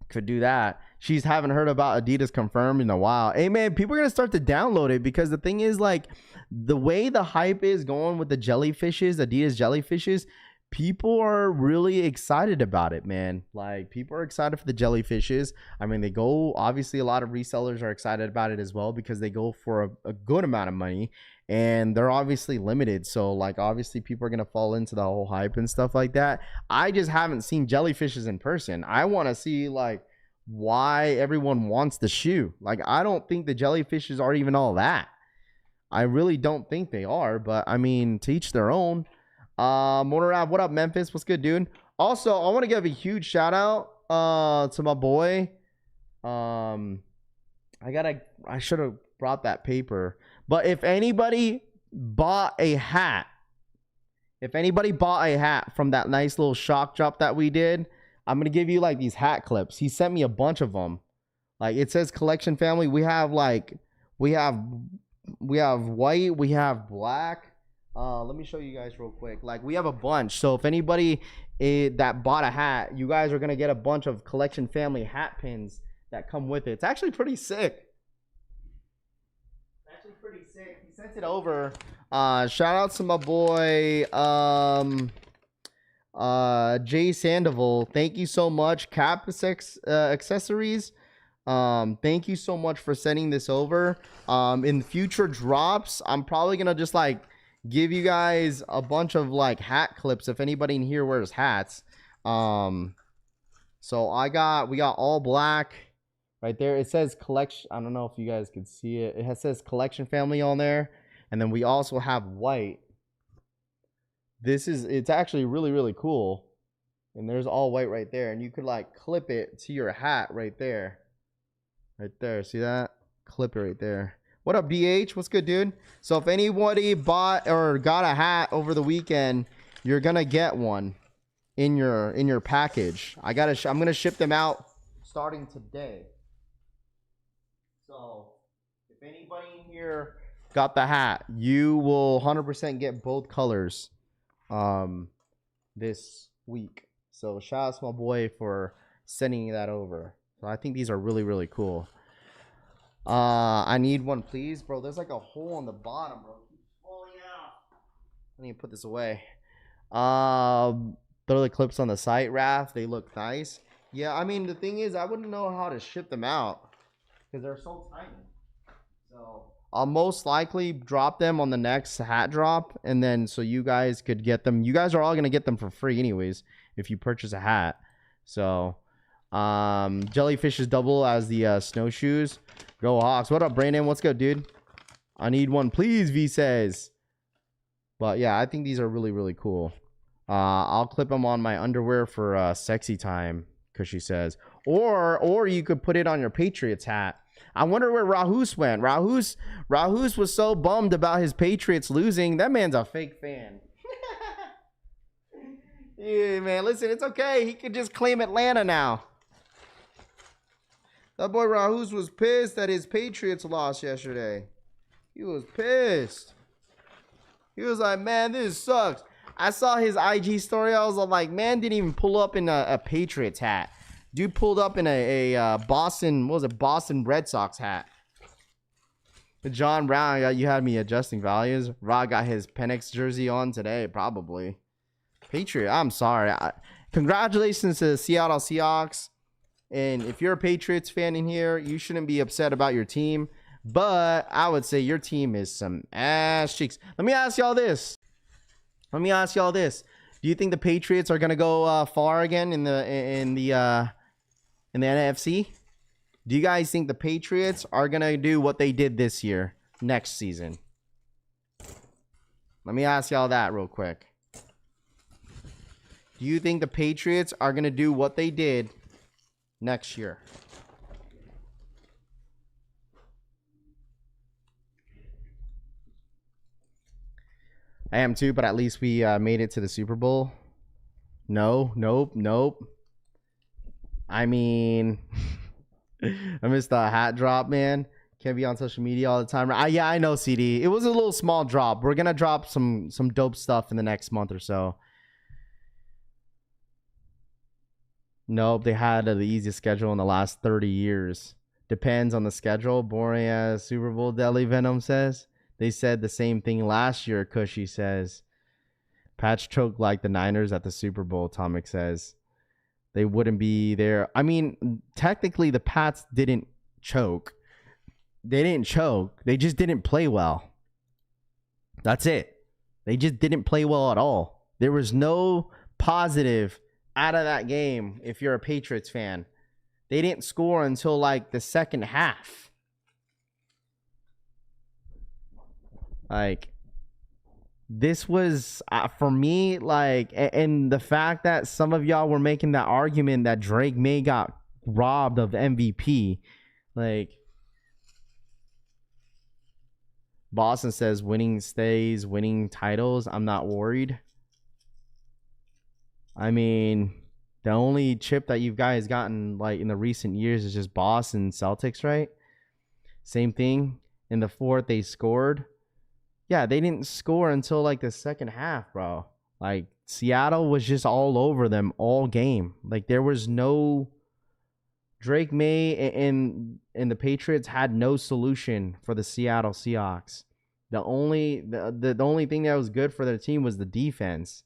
Could do that. She's haven't heard about Adidas confirmed in a while. Hey, man, people are going to start to download it because the thing is, like, the way the hype is going with the jellyfishes, Adidas jellyfishes, people are really excited about it, man. Like, people are excited for the jellyfishes. I mean, they go, obviously, a lot of resellers are excited about it as well because they go for a good amount of money. And they're obviously limited. So, like, obviously, people are going to fall into the whole hype and stuff like that. I just haven't seen jellyfishes in person. I want to see, like, why everyone wants the shoe. Like, I don't think the jellyfishes are even all that. I really don't think they are. But, I mean, to each their own. Motorab, what up, Memphis? What's good, dude? Also, I want to give a huge shout out to my boy. I should have brought that paper. But if anybody bought a hat from that nice little shock drop that we did, I'm going to give you like these hat clips. He sent me a bunch of them. Like it says collection family. We have white, we have black. Let me show you guys real quick. Like we have a bunch. So if anybody that bought a hat, you guys are going to get a bunch of collection family hat pins that come with it. It's actually pretty sick. He sent it over. Shout out to my boy Jay Sandoval. Thank you so much. Accessories. Thank you so much for sending this over. In future drops, I'm probably gonna just like give you guys a bunch of like hat clips if anybody in here wears hats. So we got all black. Right there, it says collection. I don't know if you guys can see it. It says collection family on there. And then we also have white. It's actually really, really cool. And there's all white right there. And you could like clip it to your hat right there. Right there, see that? Clip it right there. What up, BH? What's good, dude? So if anybody bought or got a hat over the weekend, you're gonna get one in your package. I'm gonna ship them out starting today. So, if anybody in here got the hat, you will 100% get both colors this week. So, shout out to my boy for sending that over. So, I think these are really, really cool. I need one, please. Bro, there's like a hole on the bottom, bro. It keeps falling out. I need to put this away. Throw the clips on the site, Raph. They look nice. Yeah, I mean, the thing is, I wouldn't know how to ship them out. Because they're so tiny. So I'll most likely drop them on the next hat drop. And then so you guys could get them. You guys are all going to get them for free anyways if you purchase a hat. So jellyfish is double as the snowshoes. Go Hawks. What up, Brandon? What's good, dude? I need one, please, V says. But yeah, I think these are really, really cool. I'll clip them on my underwear for sexy time. Because she says, or you could put it on your Patriots hat. I wonder where Rahus went. Rahus was so bummed about his Patriots losing. That man's a fake fan. Yeah, man, listen, it's okay. He could just claim Atlanta now. That boy Rahus was pissed that his Patriots lost yesterday. He was pissed. He was like, man, this sucks. I saw his IG story. I was like, man didn't even pull up in a Patriots hat. Dude pulled up in a Boston Red Sox hat. John Brown, you had me adjusting values. Rod got his Penix jersey on today, probably. Patriot, I'm sorry. Congratulations to the Seattle Seahawks. And if you're a Patriots fan in here, you shouldn't be upset about your team. But I would say your team is some ass cheeks. Let me ask y'all this. Do you think the Patriots are gonna go far again in the NFC? Do you guys think the Patriots are gonna do what they did this year, next season? Let me ask y'all that real quick. Do you think the Patriots are gonna do what they did next year? I am too, but at least we made it to the Super Bowl. No, nope. I mean, I missed the hat drop, man. Can't be on social media all the time. Yeah, I know, CD. It was a little small drop. We're gonna drop some dope stuff in the next month or so. Nope, they had the easiest schedule in the last 30 years. Depends on the schedule. Boring as Super Bowl Deli Venom says. They said the same thing last year, Cushy says. Pats choked like the Niners at the Super Bowl, Tomic says. They wouldn't be there. I mean, technically, the Pats didn't choke. They didn't choke. They just didn't play well. That's it. They just didn't play well at all. There was no positive out of that game if you're a Patriots fan. They didn't score until like the second half. Like, this was, for me, like, and the fact that some of y'all were making that argument that Drake May got robbed of MVP. Like, Boston says winning stays, winning titles. I'm not worried. I mean, the only chip that you guys gotten like in the recent years is just Boston Celtics, right? Same thing. In the fourth, they scored. Yeah, they didn't score until like the second half, bro. Like, Seattle was just all over them all game. Like, there was no Drake May and the Patriots had no solution for the Seattle Seahawks. The only thing that was good for their team was the defense.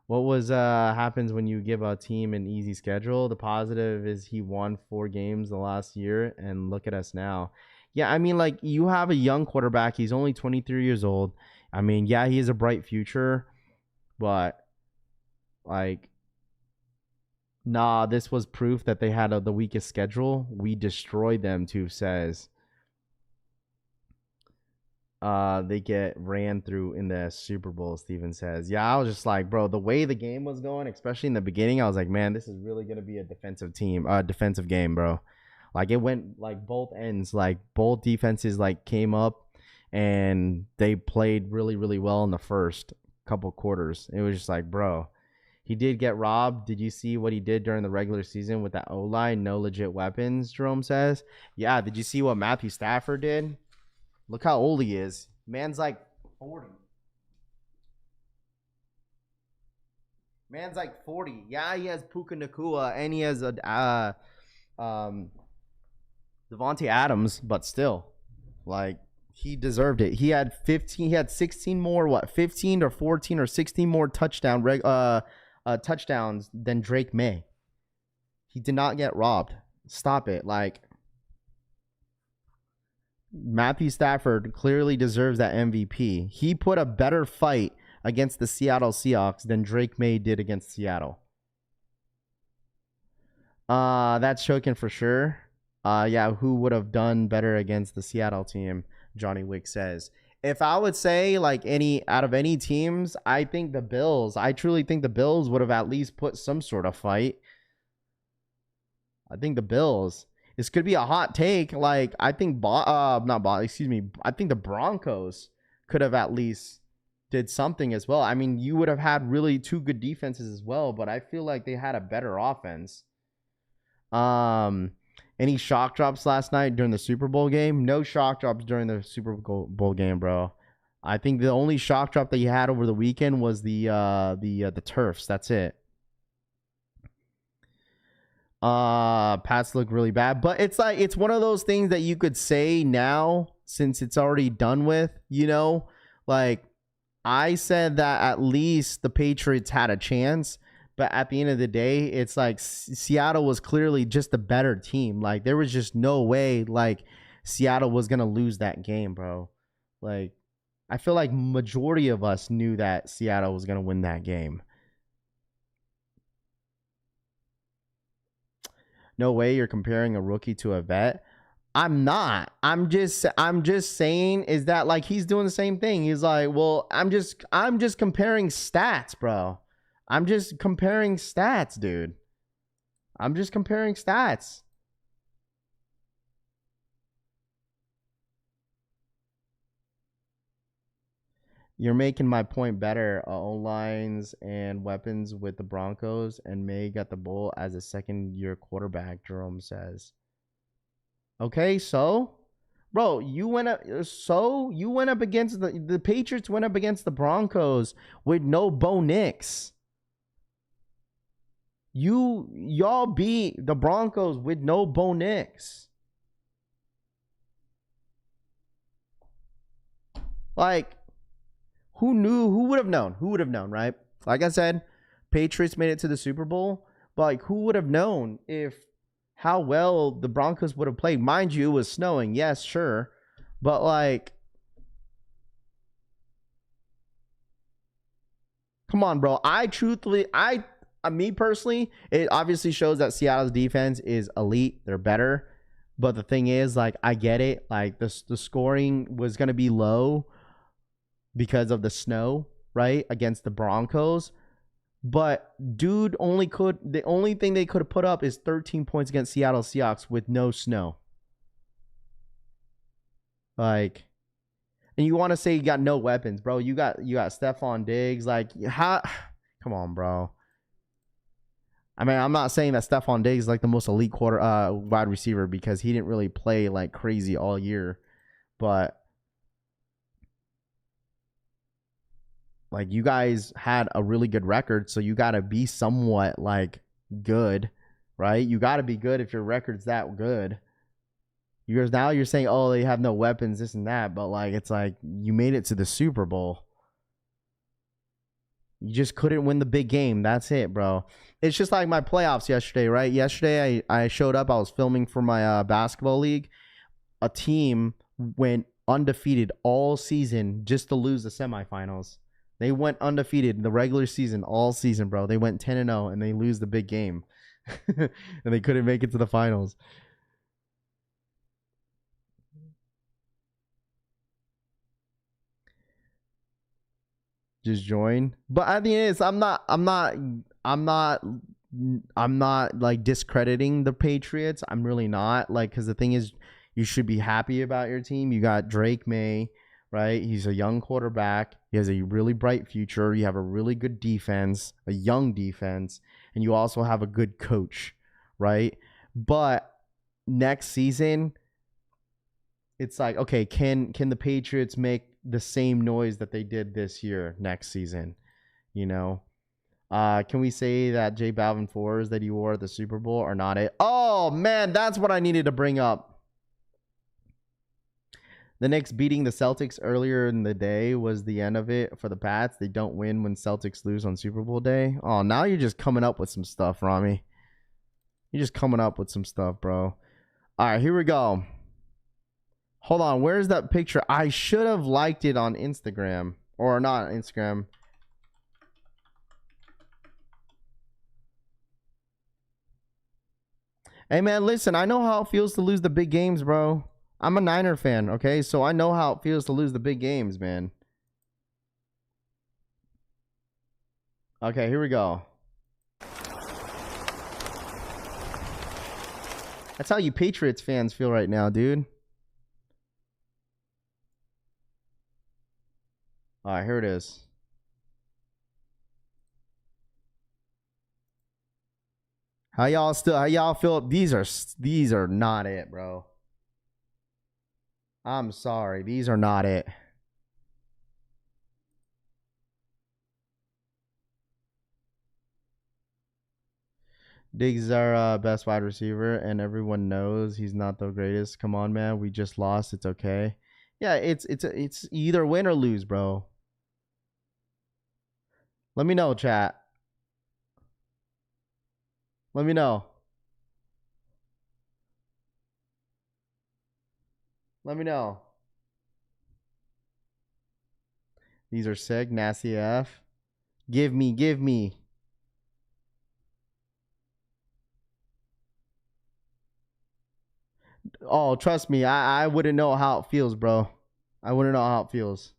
What was happens when you give a team an easy schedule? The positive is he won 4 games the last year, and look at us now. Yeah, I mean, like, you have a young quarterback. He's only 23 years old. I mean, yeah, he has a bright future, but like, nah, this was proof that they had the weakest schedule. We destroyed them, too, says. They get ran through in the Super Bowl, Steven says. Yeah, I was just like, bro, the way the game was going, especially in the beginning, I was like, man, this is really going to be a defensive game, bro. Like, it went like both ends, like both defenses like came up and they played really, really well in the first couple quarters. It was just like, bro, he did get robbed. Did you see what he did during the regular season with that O-line? No legit weapons, Jerome says. Yeah, did you see what Matthew Stafford did? Look how old he is. Man's like 40. Man's like 40. Yeah, he has Puka Nacua and he has a Devontae Adams, but still, like, he deserved it. He had 16 more, 15 or 14 or 16 more touchdowns than Drake May. He did not get robbed. Stop it. Like, Matthew Stafford clearly deserves that MVP. He put a better fight against the Seattle Seahawks than Drake May did against Seattle. That's choking for sure. Yeah, who would have done better against the Seattle team? Johnny Wick says. If I would say, like, out of any teams, I think the Bills. I truly think the Bills would have at least put some sort of fight. I think the Bills. This could be a hot take. Like, I think I think the Broncos could have at least did something as well. I mean, you would have had really 2 good defenses as well, but I feel like they had a better offense. Any shock drops last night during the Super Bowl game? No shock drops during the Super Bowl game, bro. I think the only shock drop that you had over the weekend was the turfs. That's it. Pats look really bad, but it's like, it's one of those things that you could say now since it's already done with, you know? Like, I said that at least the Patriots had a chance, but at the end of the day, it's like Seattle was clearly just a better team. Like, there was just no way, like, Seattle was going to lose that game, bro. Like, I feel like majority of us knew that Seattle was going to win that game. No way you're comparing a rookie to a vet. I'm not. I'm just saying is that like he's doing the same thing. He's like, well, I'm just comparing stats, bro. I'm just comparing stats, dude. I'm just comparing stats. You're making my point better. O-lines and weapons with the Broncos, and May got the bull as a second-year quarterback, Jerome says. Okay, so, bro, you went up against the Patriots went up against the Broncos with no Bo Nix. Y'all beat the Broncos with no Bo Nix. Like, who knew? Who would have known? Who would have known, right? Like I said, Patriots made it to the Super Bowl, but like, who would have known if how well the Broncos would have played? Mind you, it was snowing. Yes, sure. But like, come on, bro. Me personally, it obviously shows that Seattle's defense is elite. They're better. But the thing is, like, I get it. Like, the scoring was going to be low because of the snow, right? Against the Broncos. But dude, the only thing they could have put up is 13 points against Seattle Seahawks with no snow. Like, and you want to say you got no weapons, bro. You got Stephon Diggs. Like, how? Come on, bro. I mean, I'm not saying that Stephon Diggs is like the most elite wide receiver because he didn't really play like crazy all year. But like, you guys had a really good record, so you got to be somewhat like good, right? You got to be good if your record's that good. Now you're saying, oh, they have no weapons, this and that, but like, it's like you made it to the Super Bowl. You just couldn't win the big game. That's it, bro. It's just like my playoffs yesterday, right? Yesterday, I showed up. I was filming for my basketball league. A team went undefeated all season just to lose the semifinals. They went undefeated in the regular season all season, bro. They went 10-0, and they lose the big game. And they couldn't make it to the finals. Just join. But at the end, I'm not like discrediting the Patriots. I'm really not. Like, because the thing is, you should be happy about your team. You got Drake May, right? He's a young quarterback. He has a really bright future. You have a really good defense, a young defense, and you also have a good coach, right? But next season, it's like, okay, can the Patriots make the same noise that they did this year next season? You know, can we say that J Balvin 4s that he wore at the Super Bowl are not it? Oh man, that's what I needed to bring up. The Knicks beating the Celtics earlier in the day was the end of it for the Pats. They don't win when Celtics lose on Super Bowl day. Oh, now you're just coming up with some stuff, Rami. You're just coming up with some stuff, bro. All right, here we go. Hold on, where's that picture? I should have liked it on Instagram. Or not Instagram. Hey, man, listen, I know how it feels to lose the big games, bro. I'm a Niner fan, okay? So I know how it feels to lose the big games, man. Okay, here we go. That's how you Patriots fans feel right now, dude. All right, here it is. How y'all feel? These are not it, bro. I'm sorry. These are not it. Diggs is our best wide receiver, and everyone knows he's not the greatest. Come on, man. We just lost. It's okay. Yeah, it's either win or lose, bro. Let me know, chat. Let me know. Let me know. These are sick. Nasty F. Give me, give me. Oh, trust me, I wouldn't know how it feels, bro. I wouldn't know how it feels.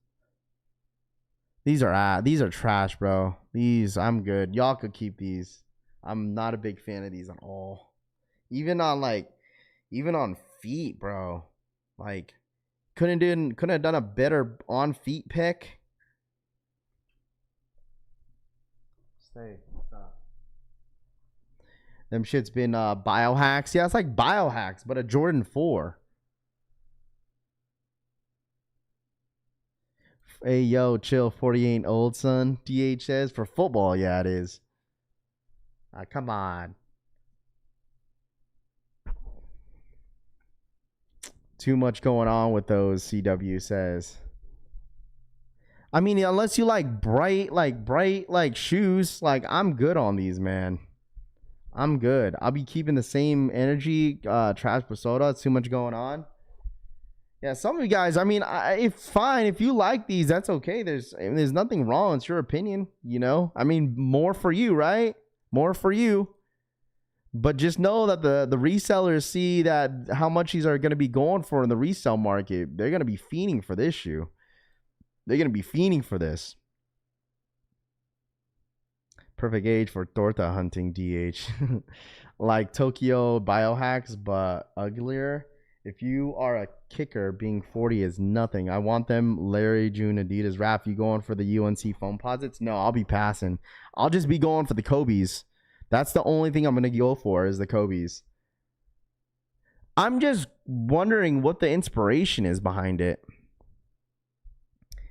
These are trash, bro. These, I'm good. Y'all could keep these. I'm not a big fan of these at all. Even on feet, bro. Like, couldn't have done a better on feet pick. Stay. Stop. Them shit's been biohacks. Yeah, it's like biohacks, but a Jordan 4. Hey, yo, chill. 40 ain't old, son. DH says for football. Yeah, it is. Come on. Too much going on with those, CW says. I mean, unless you like bright shoes, like I'm good on these, man. I'm good. I'll be keeping the same energy. Trash Pasoda. It's too much going on. Yeah, some of you guys, I mean, it's fine. If you like these, that's okay. There's nothing wrong. It's your opinion, you know? I mean, more for you, right? More for you. But just know that the resellers see that how much these are going to be going for in the resale market. They're going to be fiending for this shoe. They're going to be fiending for this. Perfect age for torta hunting, DH. Like Tokyo biohacks, but uglier. If you are a kicker, being 40 is nothing. I want them. Larry, June, Adidas, Raph, you going for the UNC foam posits? No, I'll be passing. I'll just be going for the Kobe's. That's the only thing I'm going to go for is the Kobe's. I'm just wondering what the inspiration is behind it.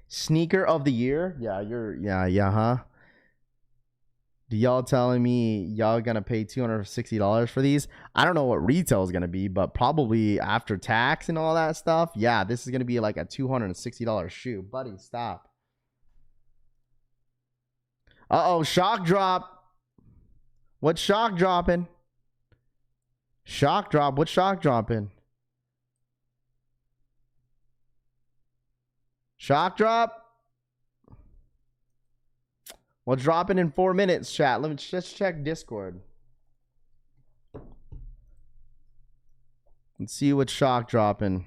Sneaker of the year? Yeah, huh? Do y'all telling me y'all gonna pay $260 for these? I don't know what retail is gonna be, but probably after tax and all that stuff, yeah, this is gonna be like a $260 shoe. Buddy, stop. Uh-oh, shock drop. What's shock dropping? Shock drop. What's shock dropping? Shock drop? What's dropping in 4 minutes, chat? Let me just check Discord. Let's see what's shock dropping.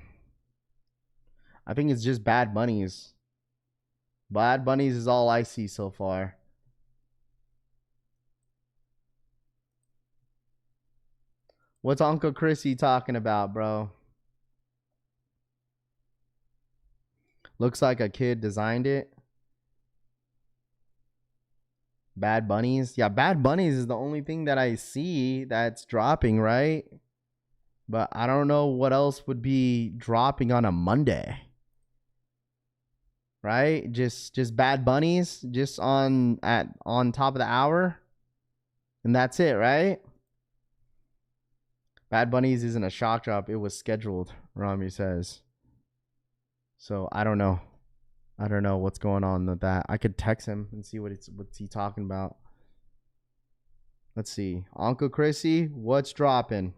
I think it's just Bad Bunnies. Bad Bunnies is all I see so far. What's Uncle Chrissy talking about, bro? Looks like a kid designed it. Bad Bunnies. Yeah, Bad Bunnies is the only thing that I see that's dropping, right? But I don't know what else would be dropping on a Monday. Right? Just Bad Bunnies just on top of the hour. And that's it, right? Bad Bunnies isn't a shock drop. It was scheduled, Rami says. So I don't know. I don't know what's going on with that. I could text him and see what's he talking about. Let's see. Uncle Chrissy, what's dropping?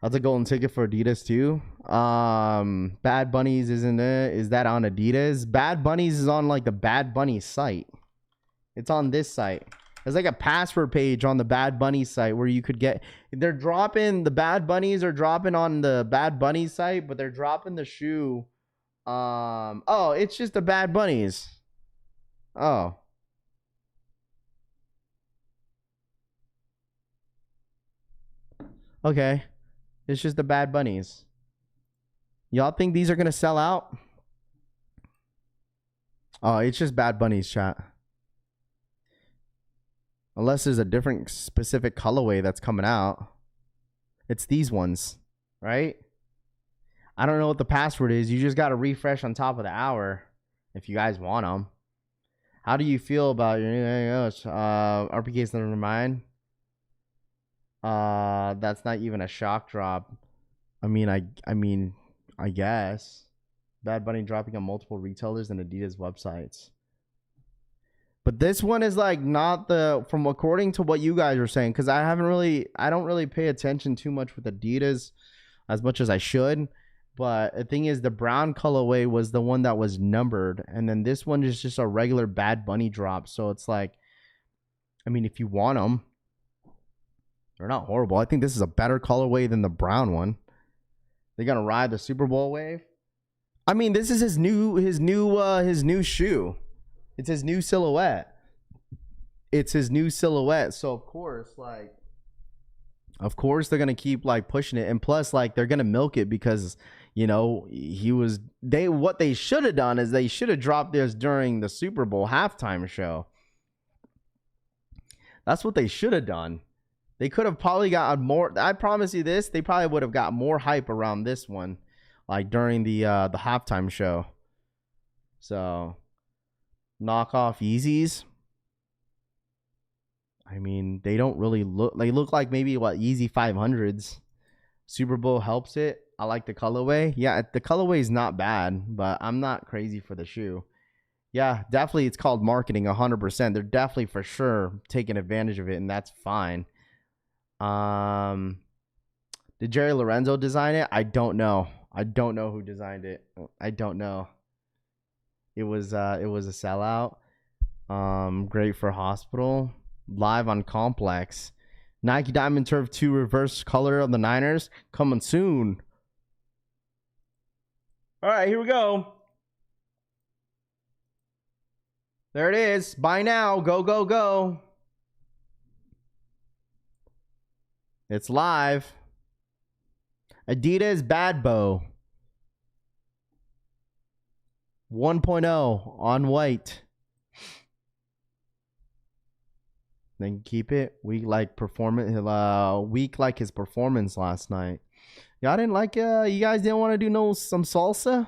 That's a golden ticket for Adidas too. Bad Bunnies isn't it? Is that on Adidas? Bad Bunnies is on like the Bad Bunny site. It's on this site. There's like a password page on the Bad Bunny site where you could get. They're dropping the Bad Bunnies are dropping on the Bad Bunny site, but they're dropping the shoe. Oh, it's just the Bad Bunnies. Oh. Okay. It's just the Bad Bunnies. Y'all think these are gonna sell out? Oh, it's just Bad Bunnies, chat. Unless there's a different specific colorway that's coming out. It's these ones, right? I don't know what the password is. You just got to refresh on top of the hour if you guys want them. How do you feel about your new RPK's never mind? That's not even a shock drop. I mean, I guess. Bad Bunny dropping on multiple retailers and Adidas websites. But this one is like not the from according to what you guys are saying, because I don't really pay attention too much with Adidas as much as I should. But the thing is, the brown colorway was the one that was numbered, and then this one is just a regular Bad Bunny drop. So it's like, I mean, if you want them, they're not horrible. I think this is a better colorway than the brown one. They're gonna ride the Super Bowl wave. I mean, this is his new shoe. It's his new silhouette. So of course they're gonna keep like pushing it, and plus like they're gonna milk it because what they should have done is they should have dropped this during the Super Bowl halftime show. That's what they should have done. They could have probably got more. I promise you this, they probably would have got more hype around this one, like during the halftime show. So knockoff Yeezys. I mean, they don't really look. They look like maybe Yeezy 500s. Super Bowl helps it. I like the colorway. Yeah, the colorway is not bad, but I'm not crazy for the shoe. Yeah, definitely, it's called marketing 100%. They're definitely for sure taking advantage of it, and that's fine. Did Jerry Lorenzo design it? I don't know. I don't know who designed it. I don't know. It was a sellout. Great for hospital. Live on Complex. Nike Diamond Turf 2 reverse color of the Niners coming soon. All right, here we go. There it is. Buy now. Go, go, go. It's live. Adidas Bad Bow 1.0 on white. Then keep it. Weak like his performance last night. Y'all didn't like you guys didn't want to do some salsa?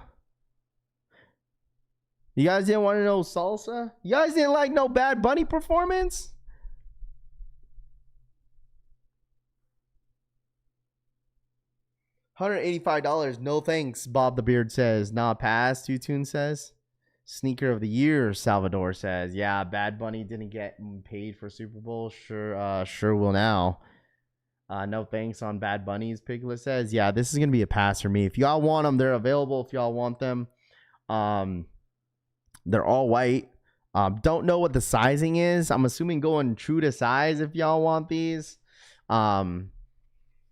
You guys didn't want to know salsa? You guys didn't like no Bad Bunny performance? $185. No thanks, Bob the Beard says. Nah, pass, Two-Tune says. Sneaker of the year, Salvador says. Yeah, Bad Bunny didn't get paid for Super Bowl. Sure will now. No thanks on Bad Bunny's, Piglet says. Yeah, this is going to be a pass for me. If y'all want them, they're available. If y'all want them, they're all white. Don't know what the sizing is. I'm assuming going true to size if y'all want these.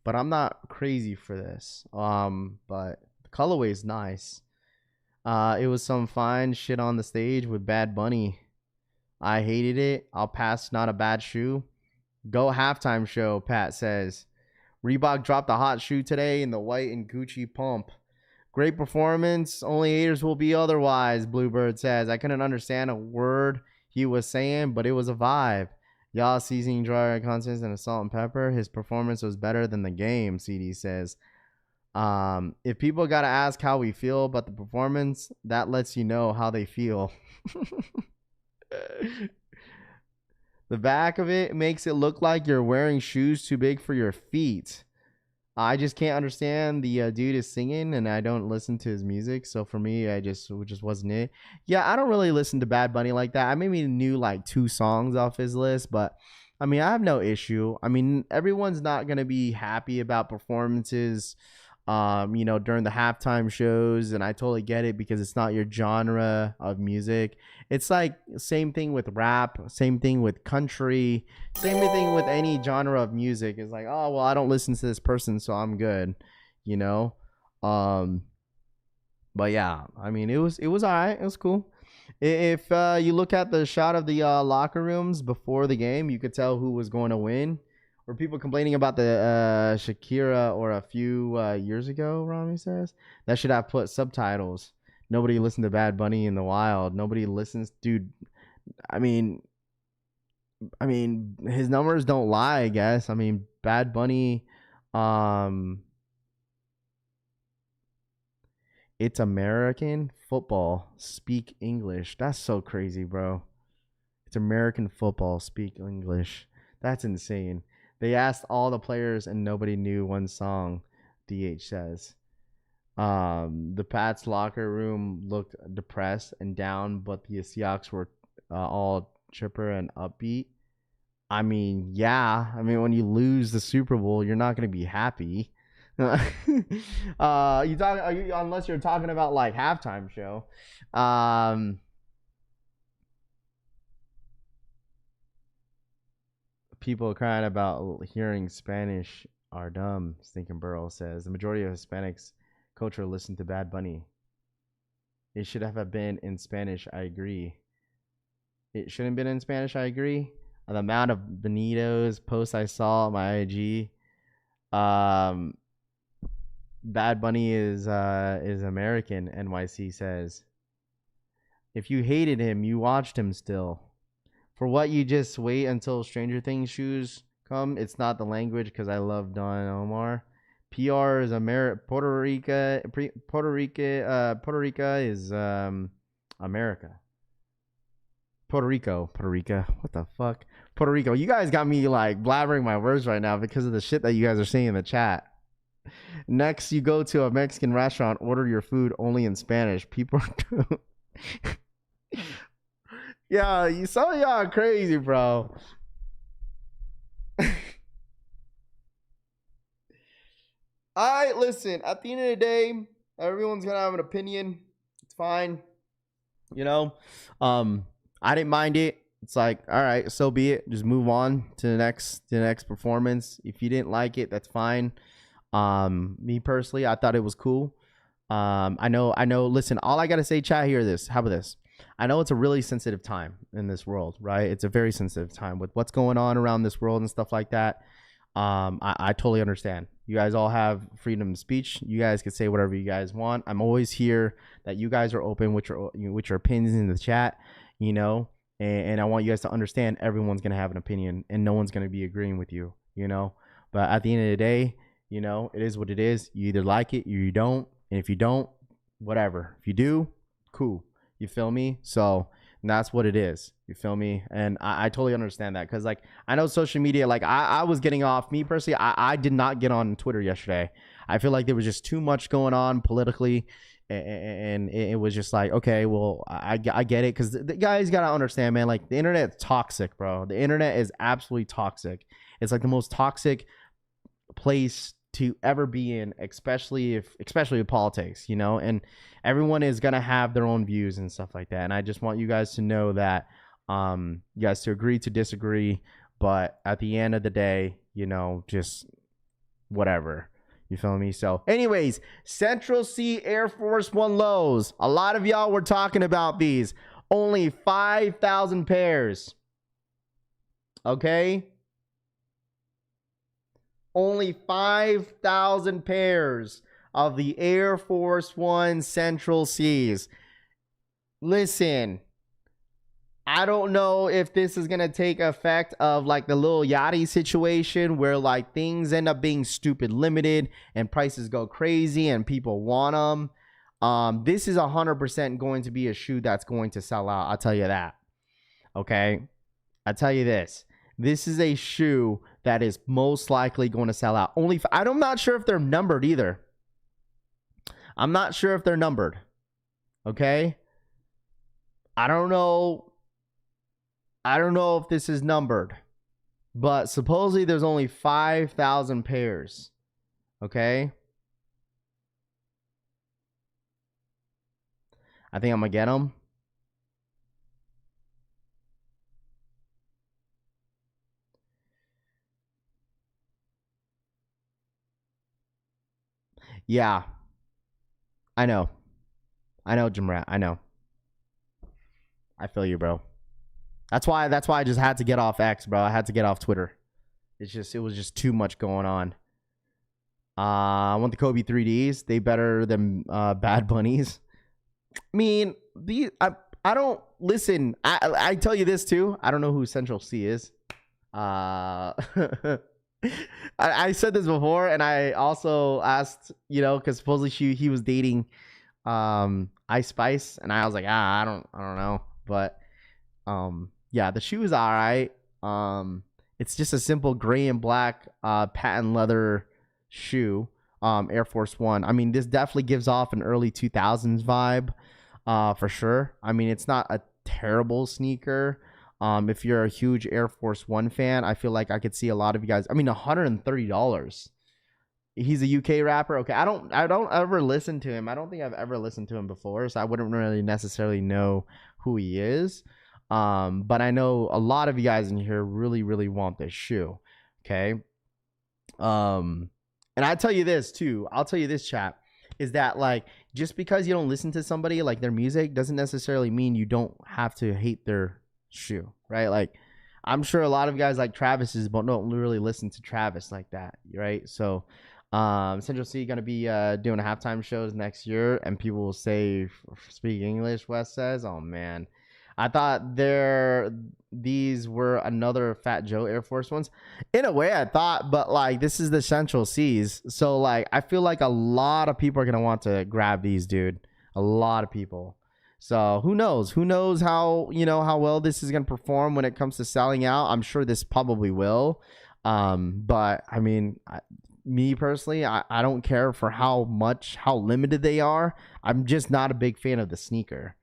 But I'm not crazy for this. But the colorway is nice. It was some fine shit on the stage with Bad Bunny. I hated it. I'll pass. Not a bad shoe. Go halftime show, Pat says. Reebok dropped a hot shoe today in the white and Gucci pump. Great performance. Only haters will be otherwise, Bluebird says. I couldn't understand a word he was saying, but it was a vibe. Y'all seasoning dry constants and a salt and pepper. His performance was better than the game, CD says. If people gotta ask how we feel about the performance, that lets you know how they feel. The back of it makes it look like you're wearing shoes too big for your feet. I just can't understand. The dude is singing and I don't listen to his music, so for me it just wasn't it. Yeah, I don't really listen to Bad Bunny like that. I maybe knew like 2 songs off his list, but I mean, I have no issue. I mean, everyone's not gonna be happy about performances during the halftime shows, and I totally get it because it's not your genre of music. It's like same thing with rap, same thing with country, same thing with any genre of music. It's like, oh well, I don't listen to this person, so I'm good, you know. But yeah, I mean, it was all right. It was cool. If you look at the shot of the locker rooms before the game, you could tell who was going to win. Were people complaining about the Shakira or a few years ago, Rami says? That should have put subtitles. Nobody listened to Bad Bunny in the wild. Nobody listens. Dude, I mean, his numbers don't lie, I guess. I mean, Bad Bunny, it's American football. Speak English. That's so crazy, bro. It's American football. Speak English. That's insane. They asked all the players and nobody knew one song. DH says. The Pats locker room looked depressed and down, but the Seahawks were all chipper and upbeat. I mean, yeah. I mean, when you lose the Super Bowl, you're not going to be happy. Unless you're talking about like halftime show. People crying about hearing Spanish are dumb. Stinking Burrow says the majority of Hispanics culture listen to Bad Bunny. It should have been in Spanish. I agree. It shouldn't have been in Spanish. I agree. The amount of Benito's posts I saw on my IG. Bad Bunny is American. NYC says. If you hated him, you watched him still. For what, you just wait until Stranger Things shoes come. It's not the language because I love Don Omar. PR is Puerto Rico is America. Puerto Rico. What the fuck? Puerto Rico. You guys got me like blabbering my words right now because of the shit that you guys are saying in the chat. Next, you go to a Mexican restaurant, order your food only in Spanish. People yeah, some of y'all are crazy, bro. Alright, listen, at the end of the day, everyone's gonna have an opinion. It's fine. You know? I didn't mind it. It's like, all right, so be it. Just move on to the next performance. If you didn't like it, that's fine. Me personally, I thought it was cool. I know. Listen, all I gotta say, chat, here is this. How about this? I know it's a really sensitive time in this world, right? It's a very sensitive time with what's going on around this world and stuff like that. I totally understand. You guys all have freedom of speech. You guys can say whatever you guys want. I'm always here that you guys are open with your opinions in the chat, you know, and I want you guys to understand everyone's going to have an opinion and no one's going to be agreeing with you, you know, but at the end of the day, you know, it is what it is. You either like it or you don't. And if you don't, whatever. If you do, cool. You feel me? So that's what it is. You feel me? And I totally understand that because, like, I know social media, like, I was getting off. Me personally, I did not get on Twitter yesterday. I feel like there was just too much going on politically. And it was just like, okay, well, I get it. Because the guys got to understand, man, like, the internet is toxic, bro. The internet is absolutely toxic. It's like the most toxic place to ever be in, especially with politics, you know, and everyone is going to have their own views and stuff like that. And I just want you guys to know that, you guys to agree to disagree, but at the end of the day, you know, just whatever, you feel me? So anyways, Central C Air Force One lows. A lot of y'all were talking about these. Only 5,000 pairs. Okay. Only 5,000 pairs of the Air Force One Central C's. Listen, I don't know if this is going to take effect of like the Lil Yachty situation where like things end up being stupid limited and prices go crazy and people want them. This is 100% going to be a shoe that's going to sell out. I'll tell you that. Okay. I'll tell you this. This is a shoe that is most likely going to sell out. I'm not sure if they're numbered either. I'm not sure if they're numbered. Okay? I don't know if this is numbered. But supposedly there's only 5,000 pairs. Okay? I think I'm going to get them. Yeah. I know, Jim Rat. I know. I feel you, bro. That's why I just had to get off X, bro. I had to get off Twitter. It was just too much going on. I want the Kobe 3Ds. They better than Bad Bunnies. I mean, I don't listen. I tell you this too. I don't know who Central C is. I said this before, and I also asked, you know, because supposedly he was dating Ice Spice, and I was like, I don't know, but Yeah, the shoe is all right. It's just a simple gray and black patent leather shoe. Air Force One. I mean, this definitely gives off an early 2000s vibe, for sure. I mean, it's not a terrible sneaker. If you're a huge Air Force One fan, I feel like I could see a lot of you guys. I mean, $130. He's a UK rapper. Okay, I don't ever listen to him. I don't think I've ever listened to him before, so I wouldn't really necessarily know who he is. But I know a lot of you guys in here really, really want this shoe. Okay. And I tell you this too. I'll tell you this, chat, is that like just because you don't listen to somebody like their music doesn't necessarily mean you don't have to hate their shoe, right? Like I'm sure a lot of guys like Travis's but don't really listen to Travis like that, right? So Central C gonna be doing halftime shows next year, and people will say speak English. Wes says, "Oh man, I thought these were another Fat Joe Air Force Ones." In a way, I thought, but like this is the Central C's, so like I feel like a lot of people are gonna want to grab these, dude. A lot of people. So who knows? Who knows how how well this is gonna perform when it comes to selling out? I'm sure this probably will. But I mean, me personally, I don't care for how limited they are. I'm just not a big fan of the sneaker.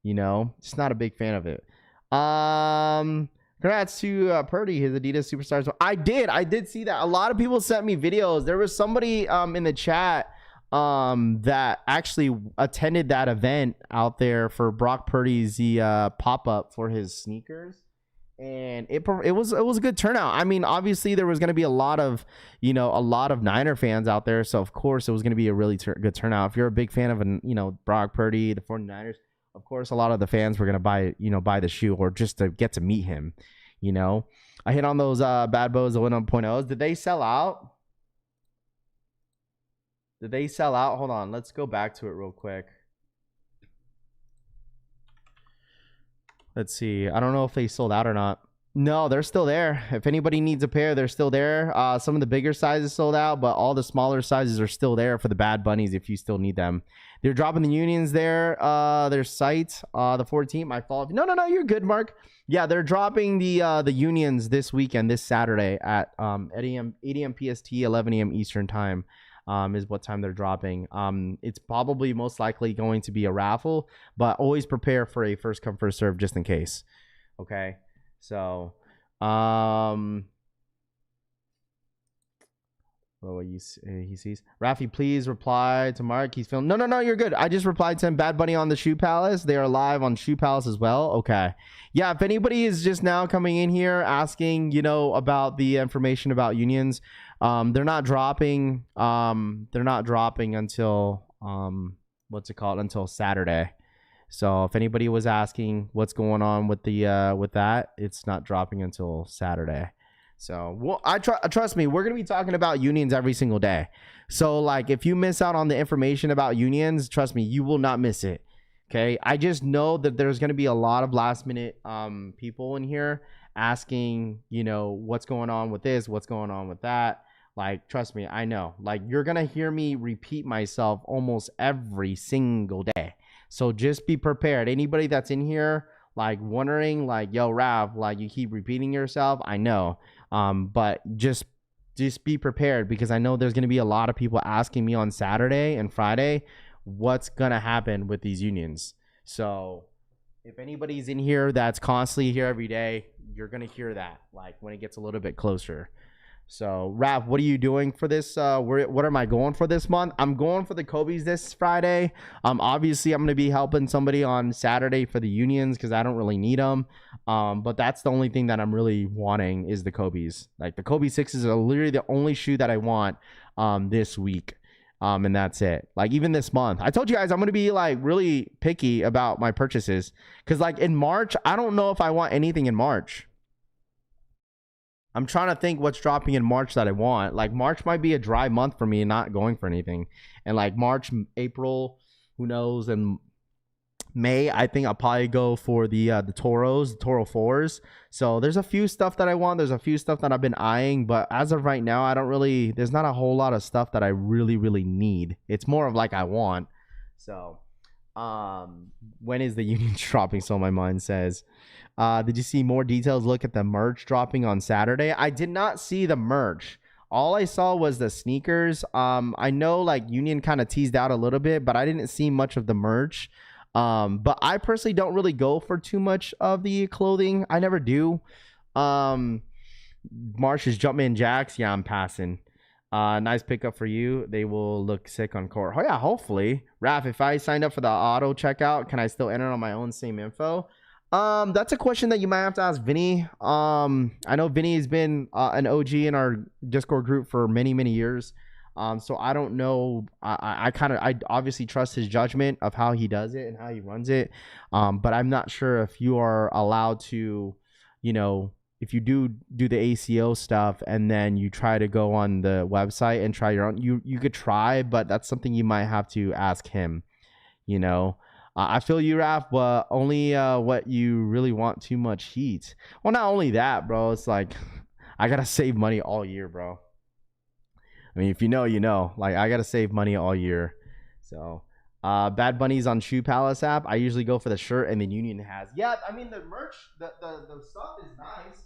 Just not a big fan of it. Congrats to Purdy, his Adidas Superstars. So I did see that. A lot of people sent me videos. There was somebody in the chat that actually attended that event out there for Brock Purdy's pop-up for his sneakers. And it was a good turnout. I mean, obviously there was going to be a lot of Niner fans out there, so of course it was going to be a really good turnout. If you're a big fan of Brock Purdy, the 49ers, of course a lot of the fans were going to buy the shoe or just to get to meet him. I hit on those Bad Bows, the 1.0s. Did they sell out? Hold on, let's go back to it real quick. Let's see. I don't know if they sold out or not. No, they're still there. If anybody needs a pair, they're still there. Some of the bigger sizes sold out, but all the smaller sizes are still there for the Bad Bunnies if you still need them. They're dropping the Unions there. Their site, the 14th. My fault. No, you're good, Mark. Yeah, they're dropping the Unions this weekend, this Saturday at 8 a.m. PST, 11 a.m. Eastern time. Is what time they're dropping. It's probably most likely going to be a raffle, but always prepare for a first come first serve just in case. Okay, so what he sees. Rafi, please reply to Mark. He's filming. No, you're good. I just replied to him. Bad Bunny on the Shoe Palace. They are live on Shoe Palace as well. Okay, yeah. If anybody is just now coming in here asking, about the information about Unions. They're not dropping until until Saturday. So if anybody was asking what's going on with that, it's not dropping until Saturday. So trust me, we're gonna be talking about Unions every single day. So like if you miss out on the information about Unions, trust me, you will not miss it. Okay, I just know that there's gonna be a lot of last minute people in here asking, what's going on with this, what's going on with that. Like, trust me, I know. Like, you're going to hear me repeat myself almost every single day. So just be prepared. Anybody that's in here, like, wondering, like, yo, Rav, like, you keep repeating yourself. I know. But just be prepared because I know there's going to be a lot of people asking me on Saturday and Friday what's going to happen with these Unions. So if anybody's in here that's constantly here every day, you're going to hear that, like, when it gets a little bit closer. So, Rav, what are you doing for this? What am I going for this month? I'm going for the Kobe's this Friday. Obviously, I'm going to be helping somebody on Saturday for the Unions because I don't really need them. But that's the only thing that I'm really wanting is the Kobe's. Like, the Kobe 6s are literally the only shoe that I want this week. And that's it. Like, even this month. I told you guys I'm going to be, like, really picky about my purchases. Because, like, in March, I don't know if I want anything in March. I'm trying to think what's dropping in March that I want. Like March might be a dry month for me and not going for anything. And like March, April, who knows? And May, I think I'll probably go for the Toros, the Toro 4s. So there's a few stuff that I want. There's a few stuff that I've been eyeing. But as of right now, there's not a whole lot of stuff that I really, really need. It's more of like I want. So When is the union dropping? So my mind says. Did you see more details? Look at the merch dropping on Saturday. I did not see the merch. All I saw was the sneakers. I know like Union kind of teased out a little bit, but I didn't see much of the merch. But I personally don't really go for too much of the clothing. I never do. Marsh's Jumpman Jacks. Yeah, I'm passing. Nice pickup for you. They will look sick on court. Oh yeah, hopefully. Raph, if I signed up for the auto checkout, can I still enter on my own same info? That's a question that you might have to ask Vinny. I know Vinny has been an OG in our Discord group for many, many years. So I don't know. I obviously trust his judgment of how he does it and how he runs it. But I'm not sure if you are allowed to, you know, if you do the ACO stuff and then you try to go on the website and try your own, you could try, but that's something you might have to ask him, you know. I feel you, Raph, but only what you really want too much heat. Well, not only that, bro. It's like I gotta save money all year, bro. I mean, if you know, you know. Like I gotta save money all year. So, Bad Bunny's on Shoe Palace app. I usually go for the shirt, and then Union has. Yeah, I mean the merch, the stuff is nice.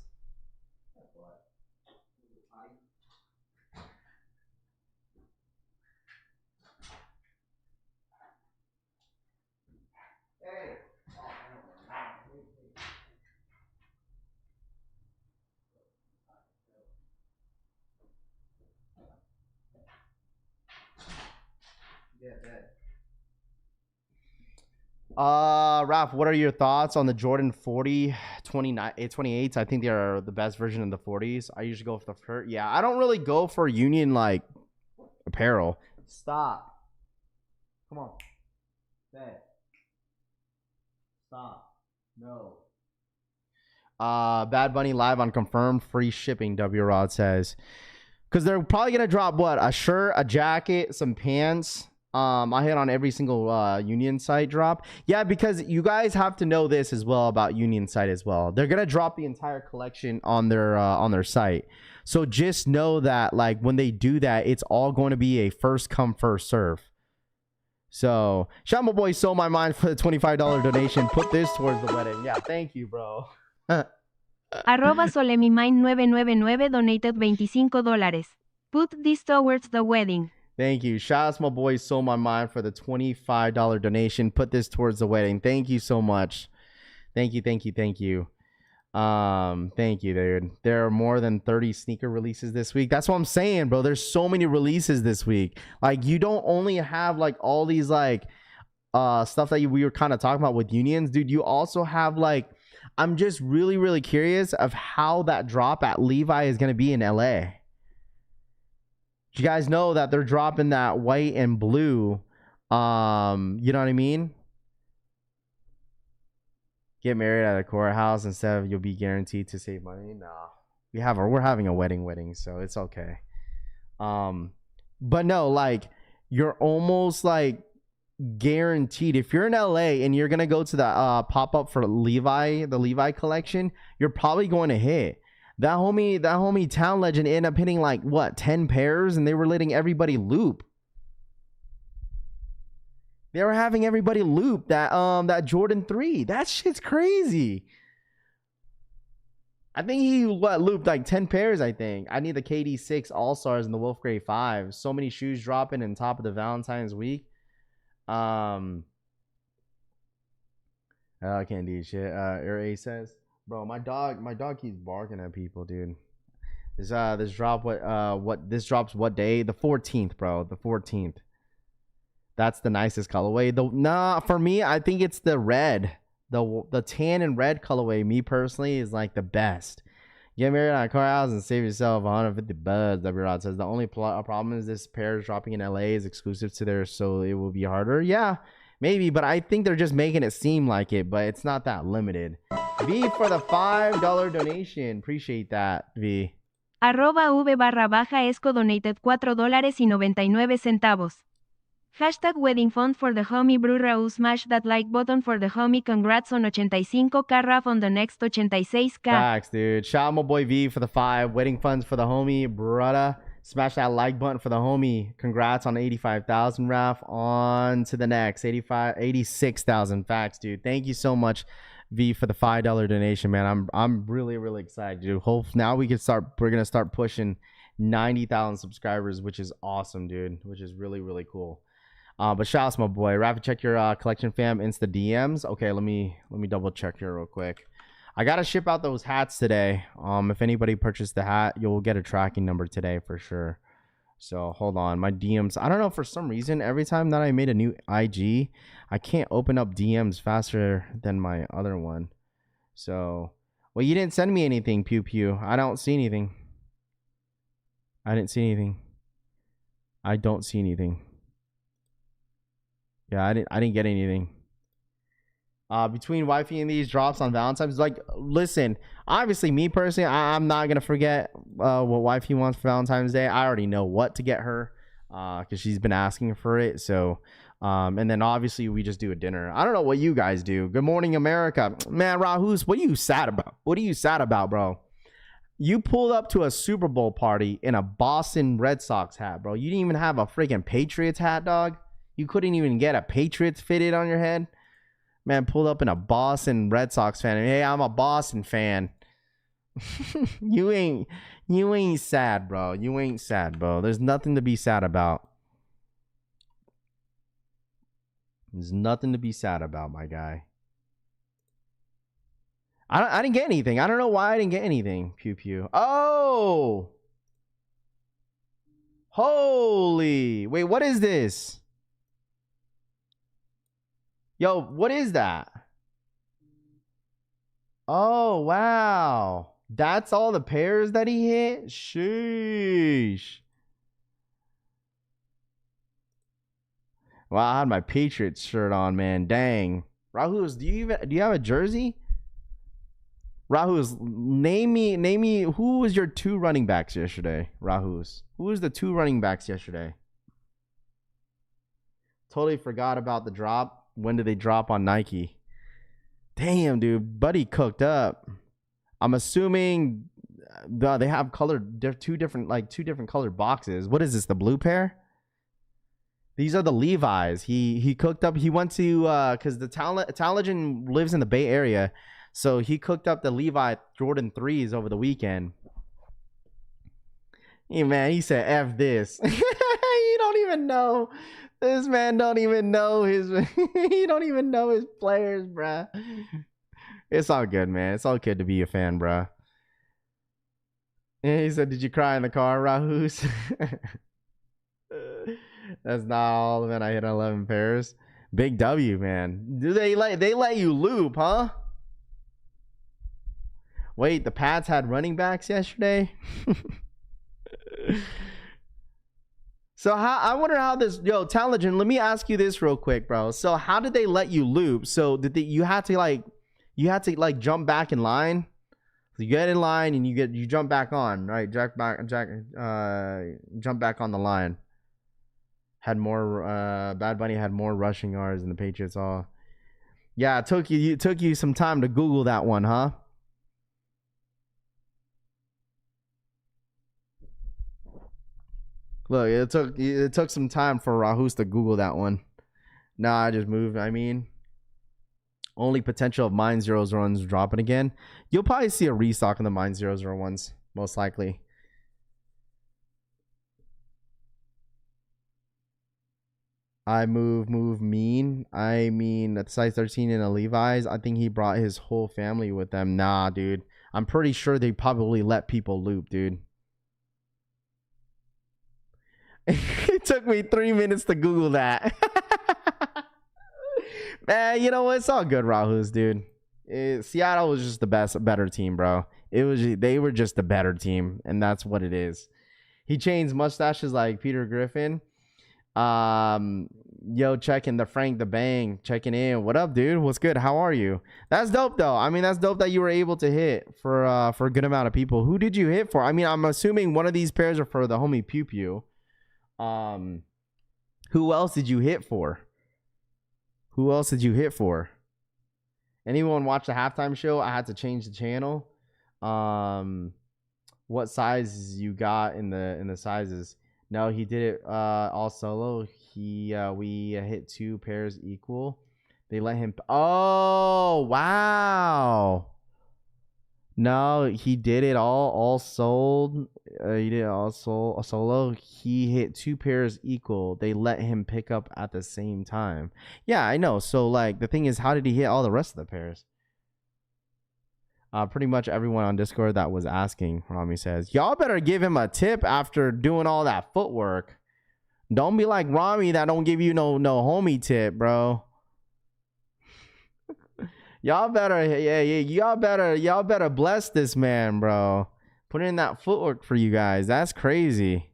Hey. Raph, what are your thoughts on the Jordan 40 28s? I think they are the best version of the 40s. I usually go for the shirt. Yeah, I don't really go for Union like apparel. Stop. Come on. Say. Stop. No. Bad Bunny live on confirmed free shipping, W Rod says. Because they're probably gonna drop what? A shirt, a jacket, some pants. I hit on every single Union site drop. Yeah, because you guys have to know this as well about Union site as well. They're gonna drop the entire collection on their site. So just know that like when they do that, it's all going to be a first come first serve. So shout my boy Sold My Mind for the $25 donation. Put this towards the wedding. Yeah, thank you, bro. Arroba Solemimine999 donated $25. Put this towards the wedding. Thank you. Shout out to my boy Sold My Mind for the $25 donation. Put this towards the wedding. Thank you so much. Thank you, thank you, thank you. Thank you, dude. There are more than 30 sneaker releases this week. That's what I'm saying, bro. There's so many releases this week. Like, you don't only have like all these like stuff that we were kind of talking about with Unions, dude. You also have like, I'm just really, really curious of how that drop at Levi is gonna be in LA. You guys know that they're dropping that white and blue. You know what I mean? Get married at a courthouse instead of you'll be guaranteed to save money. No, we're having a wedding, so it's okay. But no, like you're almost like guaranteed. If you're in LA and you're gonna go to the pop up for Levi, the Levi collection, you're probably going to hit. That homie Town Legend ended up hitting like what 10 pairs, and they were letting everybody loop. They were having everybody loop that Jordan 3. That shit's crazy. I think he looped like 10 pairs. I think I need the KD 6 All Stars and the Wolf Grey 5. So many shoes dropping in top of the Valentine's week. I can't do shit. Air A says. Bro, my dog keeps barking at people, dude. This drop this drops what day? The 14th, bro. The 14th. That's the nicest colorway. For me, I think it's the red. The tan and red colorway, me personally, is like the best. Get married at a courthouse and save yourself 150 bucks. W Rod says the only problem is this pair is dropping in LA is exclusive to there, so it will be harder. Yeah. Maybe, but I think they're just making it seem like it, but it's not that limited. V for the $5 donation. Appreciate that, V. Arroba V_esco donated $4.99. Hashtag wedding fund for the homie Bru Raúl. Smash that like button for the homie. Congrats on 85K Raf on the next 86K. Facts, dude. Shout out my boy V for the 5. Wedding funds for the homie, brother. Smash that like button for the homie. Congrats on 85,000, Raf. On to the next 86,000. Facts, dude. Thank you so much, V, for the $5 donation, man. I'm really, really excited, dude. Hope now we're gonna start pushing 90,000 subscribers, which is awesome, dude. Which is really, really cool. But shouts, my boy. Raf, check your collection fam Insta DMs. Okay, let me double check here real quick. I gotta ship out those hats today. If anybody purchased the hat, you'll get a tracking number today for sure. So hold on, my DMs. I don't know, for some reason, every time that I made a new IG, I can't open up DMs faster than my other one. So, well, you didn't send me anything, Pew Pew. I don't see anything. I didn't see anything. I don't see anything. Yeah, I didn't get anything. Between wifey and these drops on Valentine's, like, listen, obviously me personally, I'm not gonna forget what wifey wants for Valentine's Day. I already know what to get her because she's been asking for it. So and then obviously we just do a dinner. I don't know what you guys do. Good morning, America. Man, Rahus, what are you sad about? What are you sad about, bro? You pulled up to a Super Bowl party in a Boston Red Sox hat, bro. You didn't even have a freaking Patriots hat, dog. You couldn't even get a Patriots fitted on your head. Man, pulled up in a Boston Red Sox fan. Hey, I'm a Boston fan. You ain't sad, bro. You ain't sad, bro. There's nothing to be sad about. There's nothing to be sad about, my guy. I didn't get anything. I don't know why I didn't get anything. Pew pew. Oh! Holy. Wait, what is this? Yo, what is that? Oh, wow. That's all the pairs that he hit? Sheesh. Wow, I had my Patriots shirt on, man. Dang. Rahus, do you have a jersey? Rahus, name me who was your 2 running backs yesterday? Rahus. Who was the 2 running backs yesterday? Totally forgot about the drop. When did they drop on Nike? Damn, dude, buddy cooked up. I'm assuming they have colored two different colored boxes. What is this? The blue pair? These are the Levi's. He cooked up. He went to because the Talented lives in the Bay Area, so he cooked up the Levi Jordan 3s over the weekend. Hey man, he said F this. You don't even know. This man don't even know his he don't even know his players, bruh. It's all good, man. It's all good to be a fan, bruh. And he said, did you cry in the car, Rahus? That's not all, man. I hit 11 pairs. Big W, man. Do they let you loop, huh? Wait, the Pats had running backs yesterday? So I wonder how this, yo, Talented, let me ask you this real quick, bro. So how did they let you loop? So you had to jump back in line? So you get in line and you jump back on, right? Jump back on the line. Had more Bad Bunny had more rushing yards than the Patriots all. Yeah, it took you some time to Google that one, huh? Look, it took some time for Rahus to Google that one. Nah, I just moved. I mean, only potential of Mine 001s dropping again. You'll probably see a restock in the Mine 001s, most likely. I move mean. I mean, at size 13 in a Levi's. I think he brought his whole family with them. Nah, dude. I'm pretty sure they probably let people loop, dude. It took me 3 minutes to Google that. Man, you know what? It's all good, Rahus, dude. Seattle was just the better team, bro. They were just the better team, and that's what it is. He changed mustaches like Peter Griffin. Yo, checking the Frank the Bang, checking in. What up, dude? What's good? How are you? That's dope, though. I mean, that's dope that you were able to hit for a good amount of people. Who did you hit for? I mean, I'm assuming one of these pairs are for the homie Pew Pew. Who else did you hit for? Who else did you hit for? Anyone watch the halftime show? I had to change the channel. what sizes you got in the sizes. No, he did it all solo. We hit 2 pairs equal. They let him. Oh wow. No, he did it all sold. He did it all solo. He hit 2 pairs equal. They let him pick up at the same time. Yeah, I know. So like the thing is, how did he hit all the rest of the pairs? Pretty much everyone on Discord that was asking, Rami says, y'all better give him a tip after doing all that footwork. Don't be like Rami that don't give you no homie tip, bro. Y'all better, y'all better bless this man, bro. Put in that footwork for you guys. That's crazy.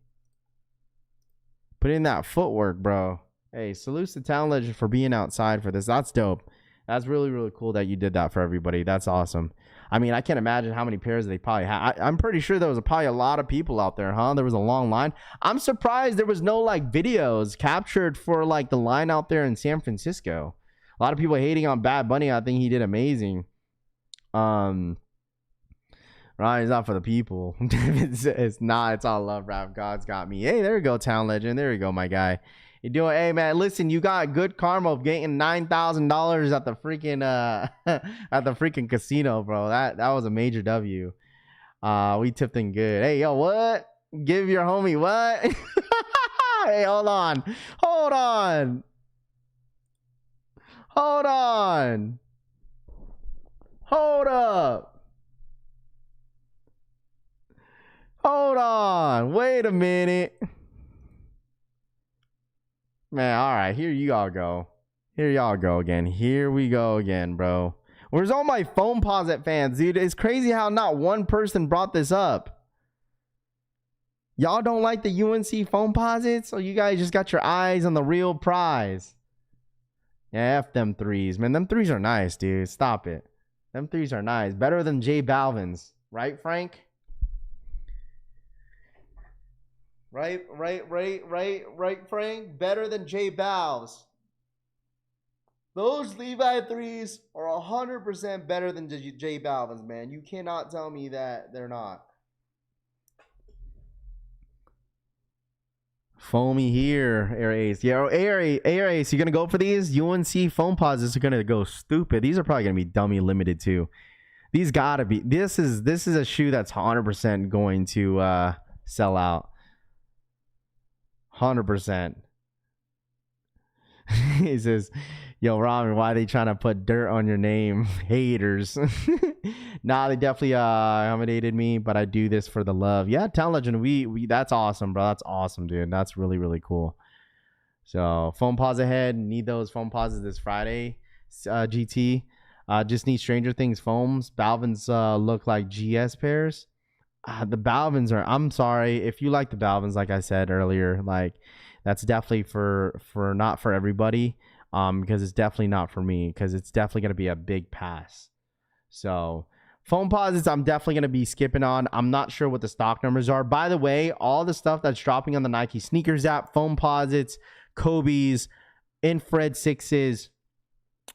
Put in that footwork, bro. Hey, salutes to Talent Legend for being outside for this. That's dope. That's really, really cool that you did that for everybody. That's awesome. I mean, I can't imagine how many pairs they probably had. I'm pretty sure there was probably a lot of people out there, huh? There was a long line. I'm surprised there was no like videos captured for like the line out there in San Francisco. A lot of people hating on Bad Bunny. I think he did amazing. Right, it's not for the people. It's not. It's all love, rap. God's got me. Hey, there you go, Town Legend. There you go, my guy. You doing? Hey, man, listen. You got good karma of getting $9,000 at the freaking at the freaking casino, bro. That was a major W. We tipped in good. Hey, yo, what? Give your homie what? Hey, hold on. Hold on. Hold on. Hold up. Hold on. Wait a minute. Man, all right. Here you all go. Here y'all go again. Here we go again, bro. Where's all my phone posit fans, dude? It's crazy how not one person brought this up. Y'all don't like the UNC phone posits? So you guys just got your eyes on the real prize. Yeah, F them threes. Man, them threes are nice, dude. Stop it. Them threes are nice. Better than J Balvin's. Right, Frank? Right, Frank? Better than J Balv's. Those Levi threes are 100% better than J Balvin's, man. You cannot tell me that they're not. Foamy here, Air Ace. Yeah, Air Ace, you gonna go for these? UNC foam posits are gonna go stupid. These are probably gonna be dummy limited too. These gotta be. This is a shoe that's 100% going to sell out. 100%. He says, yo, Ramen, why are they trying to put dirt on your name? Haters. Nah, they definitely accommodated me, but I do this for the love. Yeah, Town Legend, we that's awesome, bro. That's awesome, dude. That's really, really cool. So, foam pause ahead. Need those foam pauses this Friday. GT. Just need Stranger Things foams. Balvin's look like GS pairs. The Balvins are, I'm sorry. If you like the Balvins, like I said earlier, like that's definitely for not for everybody. Because it's definitely not for me, because it's definitely going to be a big pass. So foam posits, I'm definitely going to be skipping on. I'm not sure what the stock numbers are. By the way, all the stuff that's dropping on the Nike sneakers app, foam posits, Kobe's, infrared sixes,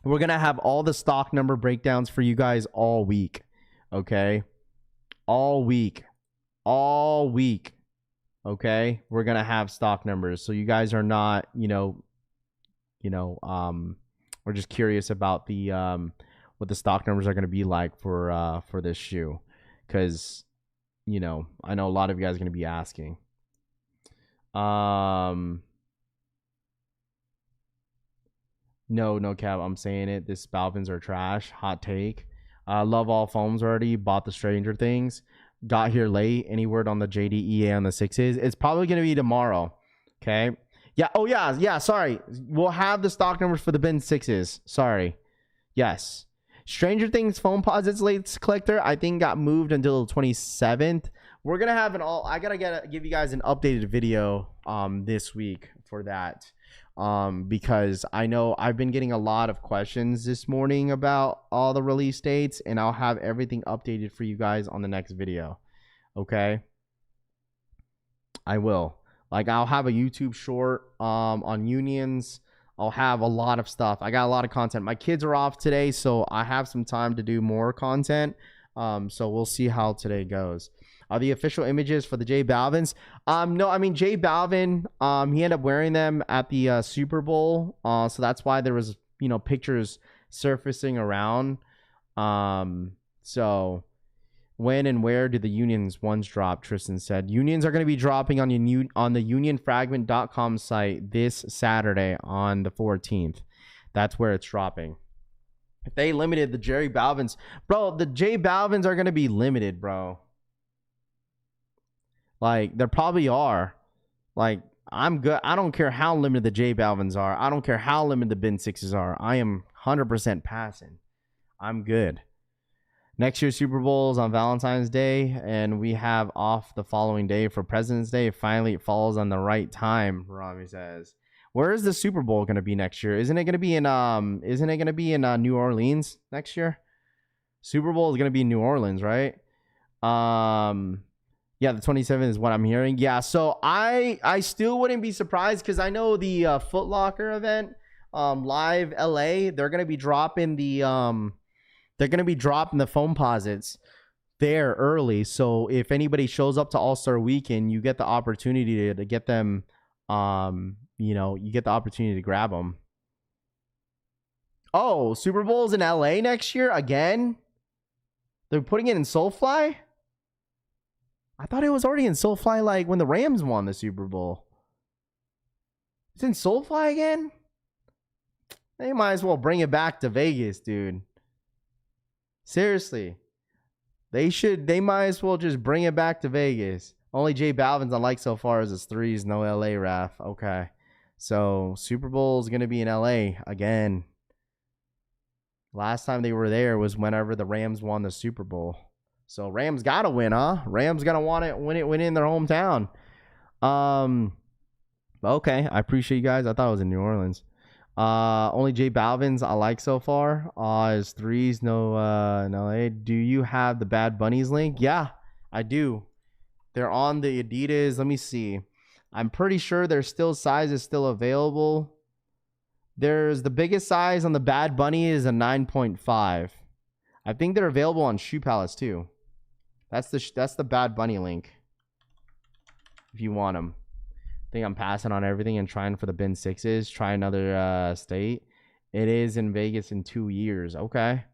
we're going to have all the stock number breakdowns for you guys all week. Okay. All week. Okay. We're going to have stock numbers. So you guys are not, we're just curious about the what the stock numbers are going to be like for this shoe, because I know a lot of you guys are going to be asking. No cap, I'm saying it. This Balvins are trash. Hot take. Love all foams already. Bought the Stranger Things. Got here late. Any word on the JDEA on the 6s? It's probably going to be tomorrow. Okay. Yeah. Oh, yeah. Yeah. Sorry. We'll have the stock numbers for the bin 6s. Sorry. Yes. Stranger Things foam posits late collector, I think, got moved until the 27th. We're going to have I got to give you guys an updated video this week for that. Because I know I've been getting a lot of questions this morning about all the release dates, and I'll have everything updated for you guys on the next video. Okay. I will. Like, I'll have a YouTube short on unions. I'll have a lot of stuff. I got a lot of content. My kids are off today, so I have some time to do more content. So we'll see how today goes. are the official images for the J Balvins. No, I mean J Balvin, he ended up wearing them at the Super Bowl. So that's why there was, you know, pictures surfacing around. So when and where do the Unions ones drop? Tristan said Unions are going to be dropping on the unionfragment.com site this Saturday on the 14th. That's where it's dropping. If they limited the Jerry Balvins, bro, the J Balvins are going to be limited, bro. Like, there probably are. Like, I'm good. I don't care how limited the J Balvins are. I don't care how limited the bin sixes are. I am 100% passing. I'm good. Next year's Super Bowl is on Valentine's Day, and we have off the following day for President's Day. Finally, it falls on the right time, Rami says. Where is the Super Bowl going to be next year? Isn't it going to be in New Orleans next year? Super Bowl is going to be in New Orleans, right? Yeah, the 27th is what I'm hearing. Yeah, so I still wouldn't be surprised because I know the Foot Locker event, Live LA, they're going to be dropping the foam posits there early. So if anybody shows up to All-Star Weekend, you get the opportunity to get them, you get the opportunity to grab them. Oh, Super Bowl's in LA next year again? They're putting it in SoFly? I thought it was already in SoFly like when the Rams won the Super Bowl. It's in SoFly again? They might as well bring it back to Vegas, dude. Seriously. They might as well just bring it back to Vegas. Only J Balvin's I like so far is his threes, no LA Raf. Okay. So Super Bowl is going to be in LA again. Last time they were there was whenever the Rams won the Super Bowl. So Rams got to win, huh? Rams got to want it when it went in their hometown. Okay. I appreciate you guys. I thought it was in New Orleans. Only J Balvin's I like so far. Is threes, no. Hey, do you have the Bad Bunnies link? Yeah, I do. They're on the Adidas. Let me see. I'm pretty sure their size is still available. There's the biggest size on the Bad Bunny is a 9.5. I think they're available on Shoe Palace too. That's the Bad Bunny link. If you want them. I think I'm passing on everything and trying for the bin sixes. Try another state. It is in Vegas in 2 years. Okay.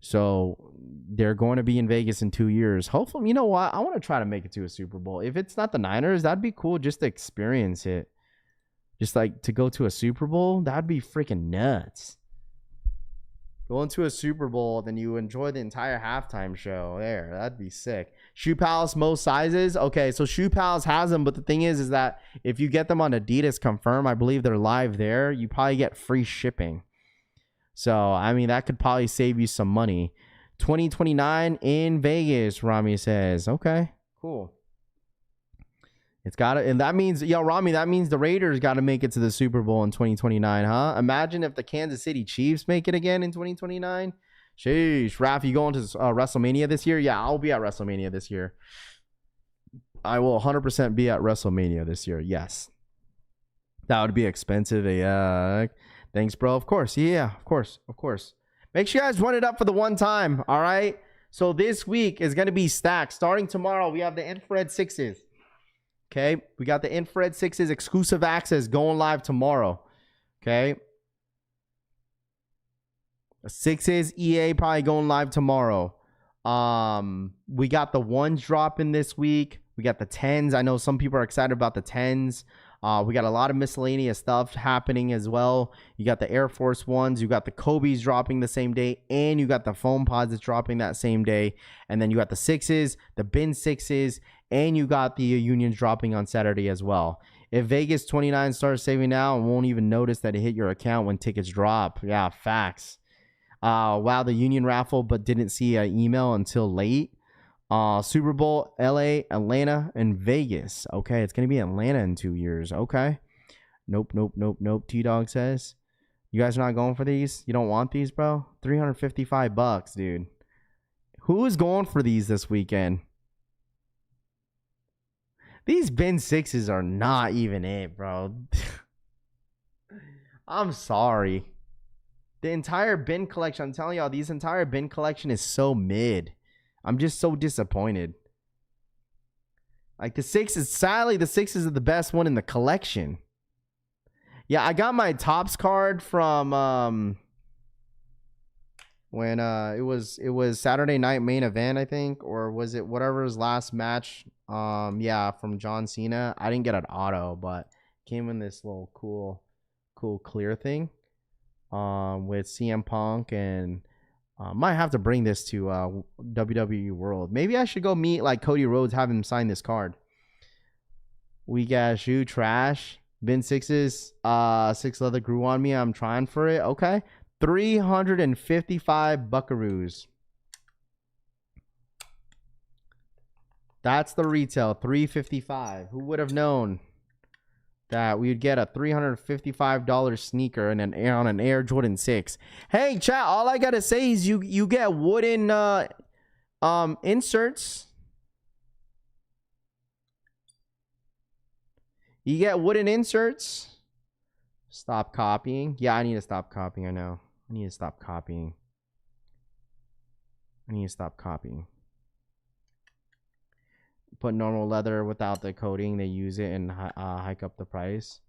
So they're going to be in Vegas in 2 years. Hopefully, you know what? I want to try to make it to a Super Bowl. If it's not the Niners, that'd be cool just to experience it. Just like to go to a Super Bowl, that'd be freaking nuts. Going to a Super Bowl, then you enjoy the entire halftime show there. That'd be sick. Shoe Palace, most sizes. Okay, so Shoe Palace has them, but the thing is that if you get them on Adidas Confirm, I believe they're live there, you probably get free shipping. So, I mean, that could probably save you some money. 2029 in Vegas, Rami says. Okay, cool. It's got to, and that means, yo, Rami, that means the Raiders got to make it to the Super Bowl in 2029, huh? Imagine if the Kansas City Chiefs make it again in 2029. Sheesh. Raph, you going to WrestleMania this year? Yeah, I'll be at WrestleMania this year. I will 100% be at WrestleMania this year. Yes. That would be expensive. Yeah. Thanks, bro. Of course. Yeah, of course. Of course. Make sure you guys run it up for the one time. All right. So this week is going to be stacked. Starting tomorrow, we have the infrared sixes. Okay. We got the infrared sixes exclusive access going live tomorrow. Okay. Sixes EA probably going live tomorrow. We got the ones dropping this week. We got the 10s. I know some people are excited about the 10s. We got a lot of miscellaneous stuff happening as well. You got the Air Force Ones. You got the Kobe's dropping the same day. And you got the foam pods that's dropping that same day. And then you got the sixes, the bin sixes, and you got the Unions dropping on Saturday as well. If Vegas 29 starts saving now and won't even notice that it hit your account when tickets drop. Yeah, facts. Wow, the Union raffle, but didn't see an email until late. Super Bowl, LA, Atlanta, and Vegas. Okay, it's going to be Atlanta in 2 years. Okay. Nope. T-Dog says. You guys are not going for these? You don't want these, bro? $355, dude. Who is going for these this weekend? These bin sixes are not even it, bro. I'm sorry. The entire bin collection, I'm telling y'all, this entire bin collection is so mid. I'm just so disappointed. Like the sixes, sadly, the sixes are the best one in the collection. Yeah, I got my Topps card from when it was Saturday night main event, I think, or was it whatever's last match? Yeah, from John Cena. I didn't get an auto, but came in this little cool clear thing. With CM Punk and might have to bring this to WWE World. Maybe I should go meet like Cody Rhodes, have him sign this card. We got shoe trash. Bin sixes. 6 leather grew on me. I'm trying for it. Okay. 355 buckaroos. That's the retail. 355. Who would have known that we would get a $355 sneaker and on an Air Jordan 6? Hey, chat, all I gotta say is you get wooden inserts. You get wooden inserts. Stop copying. Yeah, I need to stop copying. I know. I need to stop copying. Put normal leather without the coating. They use it and hike up the price.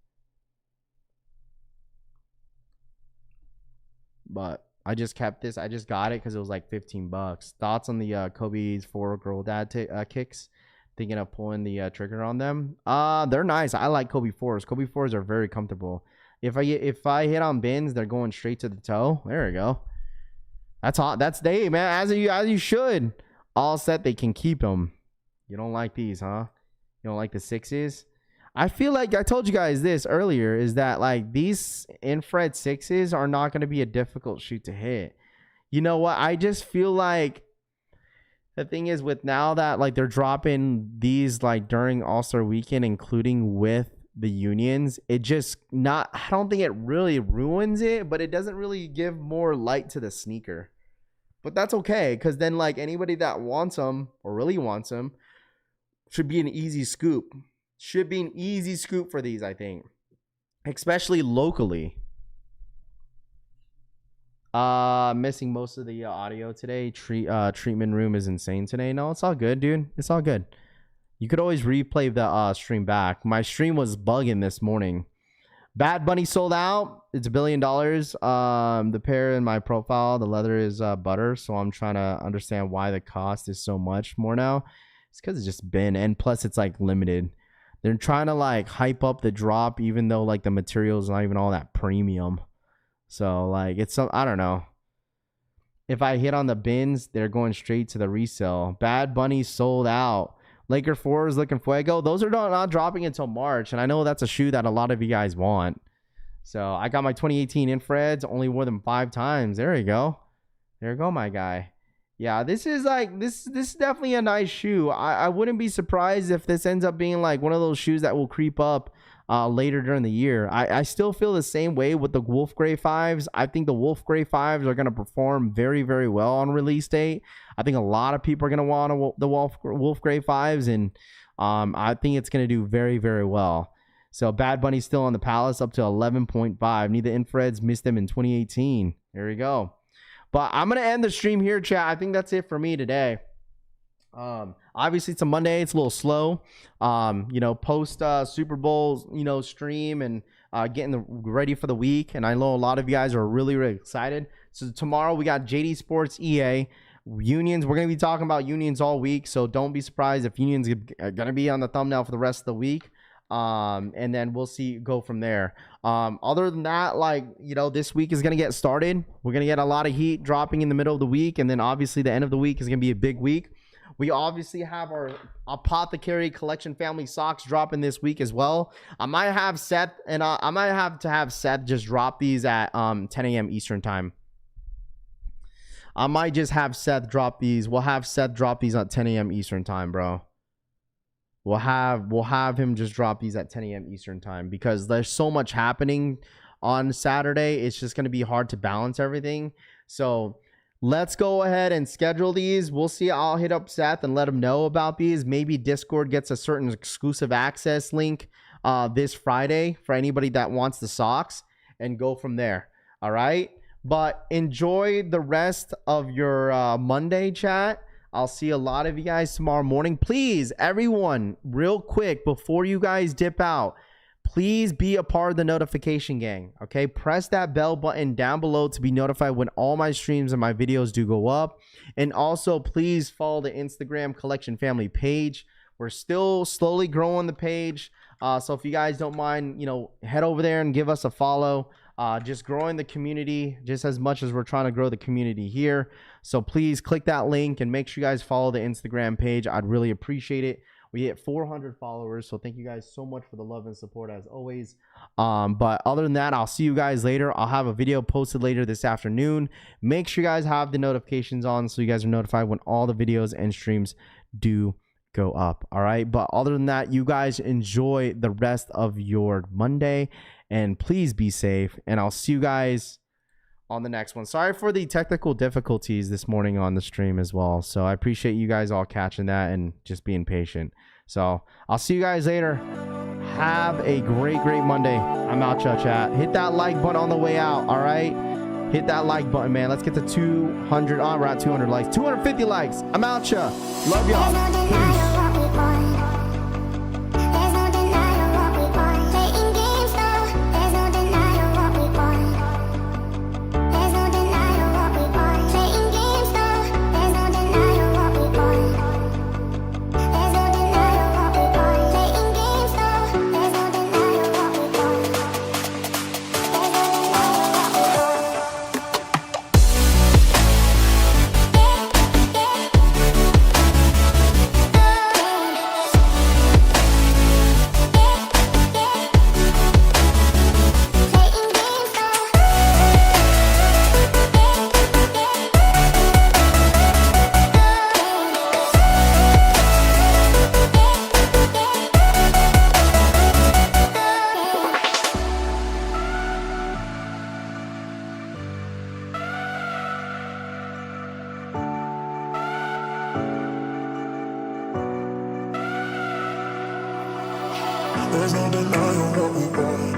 But I just kept this. I just got it because it was like $15. Thoughts on the Kobe's 4 girl dad kicks? Thinking of pulling the trigger on them. They're nice. I like Kobe 4s. Kobe 4s are very comfortable. If I hit on bins, they're going straight to the toe. There we go. That's hot. That's they, man. As you should. All set. They can keep them. You don't like these, huh? You don't like the 6s? I feel like I told you guys this earlier, is that like these infrared 6s are not going to be a difficult shoot to hit. You know what? I just feel like the thing is with now that like they're dropping these like during All-Star Weekend, including with the unions, it just not, I don't think it really ruins it, but it doesn't really give more light to the sneaker. But that's okay, because then like anybody that wants them or really wants them, should be an easy scoop. Should be an easy scoop for these, I think. Especially locally. Missing most of the audio today. Treatment room is insane today. No, it's all good, dude. It's all good. You could always replay the stream back. My stream was bugging this morning. Bad Bunny sold out. It's $1 billion. The pair in my profile, the leather is butter. So I'm trying to understand why the cost is so much more now. It's because it's just been, and plus it's like limited. They're trying to like hype up the drop, even though like the material is not even all that premium. So like it's some, I don't know. If I hit on the bins, they're going straight to the resale. Bad Bunny sold out. Laker 4 is looking fuego. Those are not dropping until March, and I know that's a shoe that a lot of you guys want. So I got my 2018 infrareds, only wore them 5 times. There you go. There you go, my guy. Yeah, this is like this is definitely a nice shoe. I wouldn't be surprised if this ends up being like one of those shoes that will creep up later during the year. I still feel the same way with the Wolf Gray 5s. I think the Wolf Gray 5s are going to perform very, very well on release date. I think a lot of people are going to want the Wolf Gray 5s, and I think it's going to do very, very well. So Bad Bunny's still on the Palace, up to 11.5. Need the infrareds, missed them in 2018. There we go. But I'm going to end the stream here, chat. I think that's it for me today. Obviously, it's a Monday. It's a little slow. Post Super Bowl, stream and getting ready for the week. And I know a lot of you guys are really, really excited. So tomorrow we got JD Sports EA. Unions. We're going to be talking about unions all week. So don't be surprised if unions are going to be on the thumbnail for the rest of the week. And then we'll go from there. Other than that, this week is going to get started. We're going to get a lot of heat dropping in the middle of the week. And then obviously the end of the week is going to be a big week. We obviously have our Apothecary Collection family socks dropping this week as well. I might have Seth and I might have to have Seth just drop these at 10 a.m. Eastern time. I might just have Seth drop these. We'll have Seth drop these at 10 a.m. Eastern time, bro. We'll have him just drop these at 10 a.m. Eastern time because there's so much happening on Saturday. It's just going to be hard to balance everything. So let's go ahead and schedule these. We'll see. I'll hit up Seth and let him know about these. Maybe Discord gets a certain exclusive access link this Friday for anybody that wants the socks and go from there. All right. But enjoy the rest of your Monday, chat. I'll see a lot of you guys tomorrow morning. Please, everyone, real quick, before you guys dip out, please be a part of the notification gang, okay? Press that bell button down below to be notified when all my streams and my videos do go up. And also, please follow the Instagram Collection Family page. We're still slowly growing the page. So if you guys don't mind, you know, head over there and give us a follow. Just growing the community just as much as we're trying to grow the community here. So please click that link and make sure you guys follow the Instagram page. I'd really appreciate it. We hit 400 followers, so thank you guys so much for the love and support as always. But other than that, I'll see you guys later. I'll have a video posted later this afternoon. Make sure you guys have the notifications on so you guys are notified when all the videos and streams do go up. All right, but other than that, you guys enjoy the rest of your Monday, and please be safe, and I'll see you guys on the next one. Sorry for the technical difficulties this morning on the stream as well. So I appreciate you guys all catching that and just being patient. So I'll see you guys later. Have a great Monday. I'm out, chat. Hit that like button on the way out. All right, hit that like button, man. Let's get to 200. Oh, we're at 200 likes. 250 likes. I'm out, love y'all. Peace. There's no denying what we want.